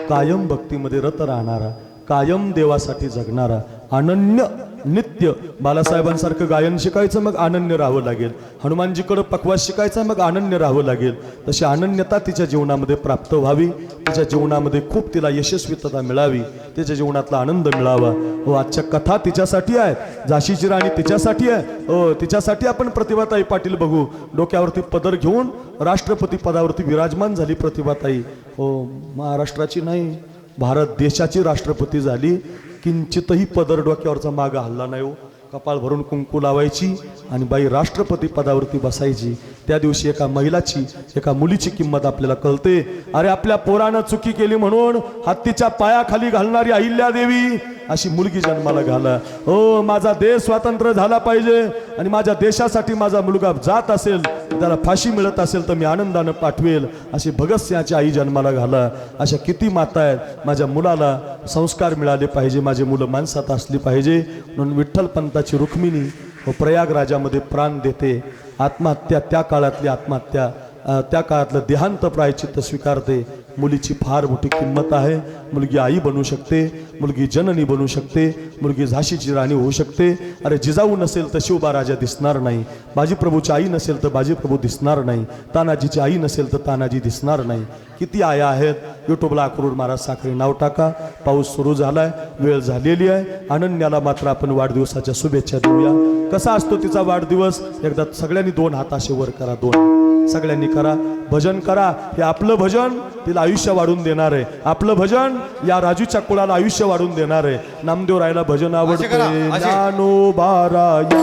कायम भक्तीमध्ये रत राहणारा, कायम देवासाठी जगणारा, अनन्य, नित्य. बालासाहेबांसारखं गायन शिकायचं मग अनन्य राहावं लागेल. हनुमानजीकडं पकवास शिकायचा मग अनन्य राहावं लागेल. तशी अनन्यता तिच्या जीवनामध्ये प्राप्त व्हावी, तिच्या जीवनामध्ये खूप तिला यशस्वीतता मिळावी, तिच्या जीवनातला आनंद मिळावा. हो, आजच्या कथा तिच्यासाठी आहेत, झाशीची राणी तिच्यासाठी आहे. हो, तिच्यासाठी आपण प्रतिभाताई पाटील बघू. डोक्यावरती पदर घेऊन राष्ट्रपती पदावरती विराजमान झाली प्रतिभाताई. हो, महाराष्ट्राची नाही, भारत देशाची राष्ट्रपती झाली. किंचितही पदर डोक्यावरचा मागा हल्ला नाही हो. कपाळ भरून कुंकू लावायची आणि बाई राष्ट्रपती पदावरती बसायची. त्या दिवशी एका महिलाची, एका मुलीची किंमत आपल्याला कळते. अरे, आपल्या पोरानं चुकी केली म्हणून हत्तीच्या पायाखाली घालणारी अहिल्यादेवी अशी मुलगी जन्माला घाला. हो, माझा देश स्वतंत्र झाला पाहिजे आणि माझ्या देशासाठी माझा मुलगा जात असेल, त्याला फाशी मिळत असेल तर मी आनंदानं पाठवेल अशी भगतसिंहाची आई जन्माला घाला. अशा किती माता आहेत. माझ्या मुलाला संस्कार मिळाले पाहिजे, माझे मुलं माणसात असली पाहिजे म्हणून विठ्ठल पंताची रुक्मिणी व प्रयागराजामध्ये प्राण देते. आत्महत्या, त्या काळातली आत्महत्या, त्या काळातलं देहांत प्रायचित्त स्वीकारते. मुलीची फार मोठी किंमत आहे. मुलगी आई बनू शकते, मुलगी जननी बनू शकते, मुलगी झाशीची राणी होऊ शकते. अरे, जिजाऊ नसेल तर शिवबा राजा दिसणार नाही, बाजीप्रभूची आई नसेल तर बाजीप्रभू दिसणार नाही, तानाजीची आई नसेल तर तानाजी दिसणार नाही. किती आया आहेत. यूट्यूबला अक्रूर महाराज साखरे नाव टाका. पाऊस सुरू झालाय, वेळ झालेली आहे. अनन्याला मात्र आपण वाढदिवसाच्या शुभेच्छा देऊया. कसा असतो तिचा वाढदिवस? एकदा सगळ्यांनी 2 हात असे वर करा, 2 सगळ्यांनी करा. भजन करा. हे आपलं भजन तिला आयुष्य वाढून देणार आहे. आपलं भजन या राजूच्या कुळाला आयुष्य वाढून देणार आहे. नामदेव रायला भजन आवडते. ज्ञानोबाराया,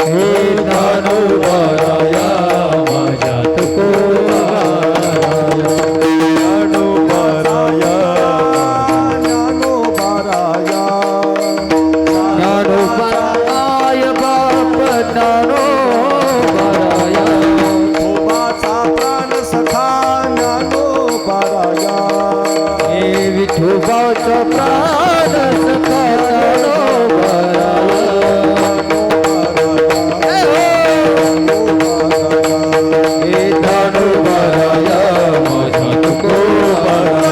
हे ज्ञानोबाराया, माझ्या तुकोबाराया, ज्ञानोबाराया, ज्ञानोबाराया, ज्ञानोबाराय बाप ज्ञानोबाराया, विठोबाचा प्राण सखा ज्ञानोबाराया. हे विठोबाचा प्राण सखा ज्ञानोबाराया, हे ज्ञानोबाराया, माझ्या तुकोबाराया.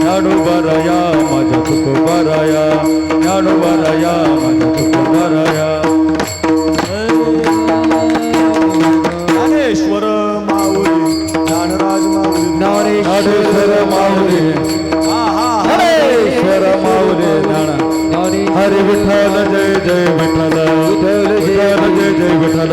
ज्ञानोबाराया, माझ्या तुकोबाराया, ज्ञानोबाराया, माझ्या तुकोबाराया. ज्ञानेश्वर माऊली, ज्ञानराज माऊली, ज्ञानेश्वर माऊली, ज्ञानेश्वर माऊली, हरी विठ्ठल जय जय विठ्ठल, विठ्ठल जय जय विठ्ठल.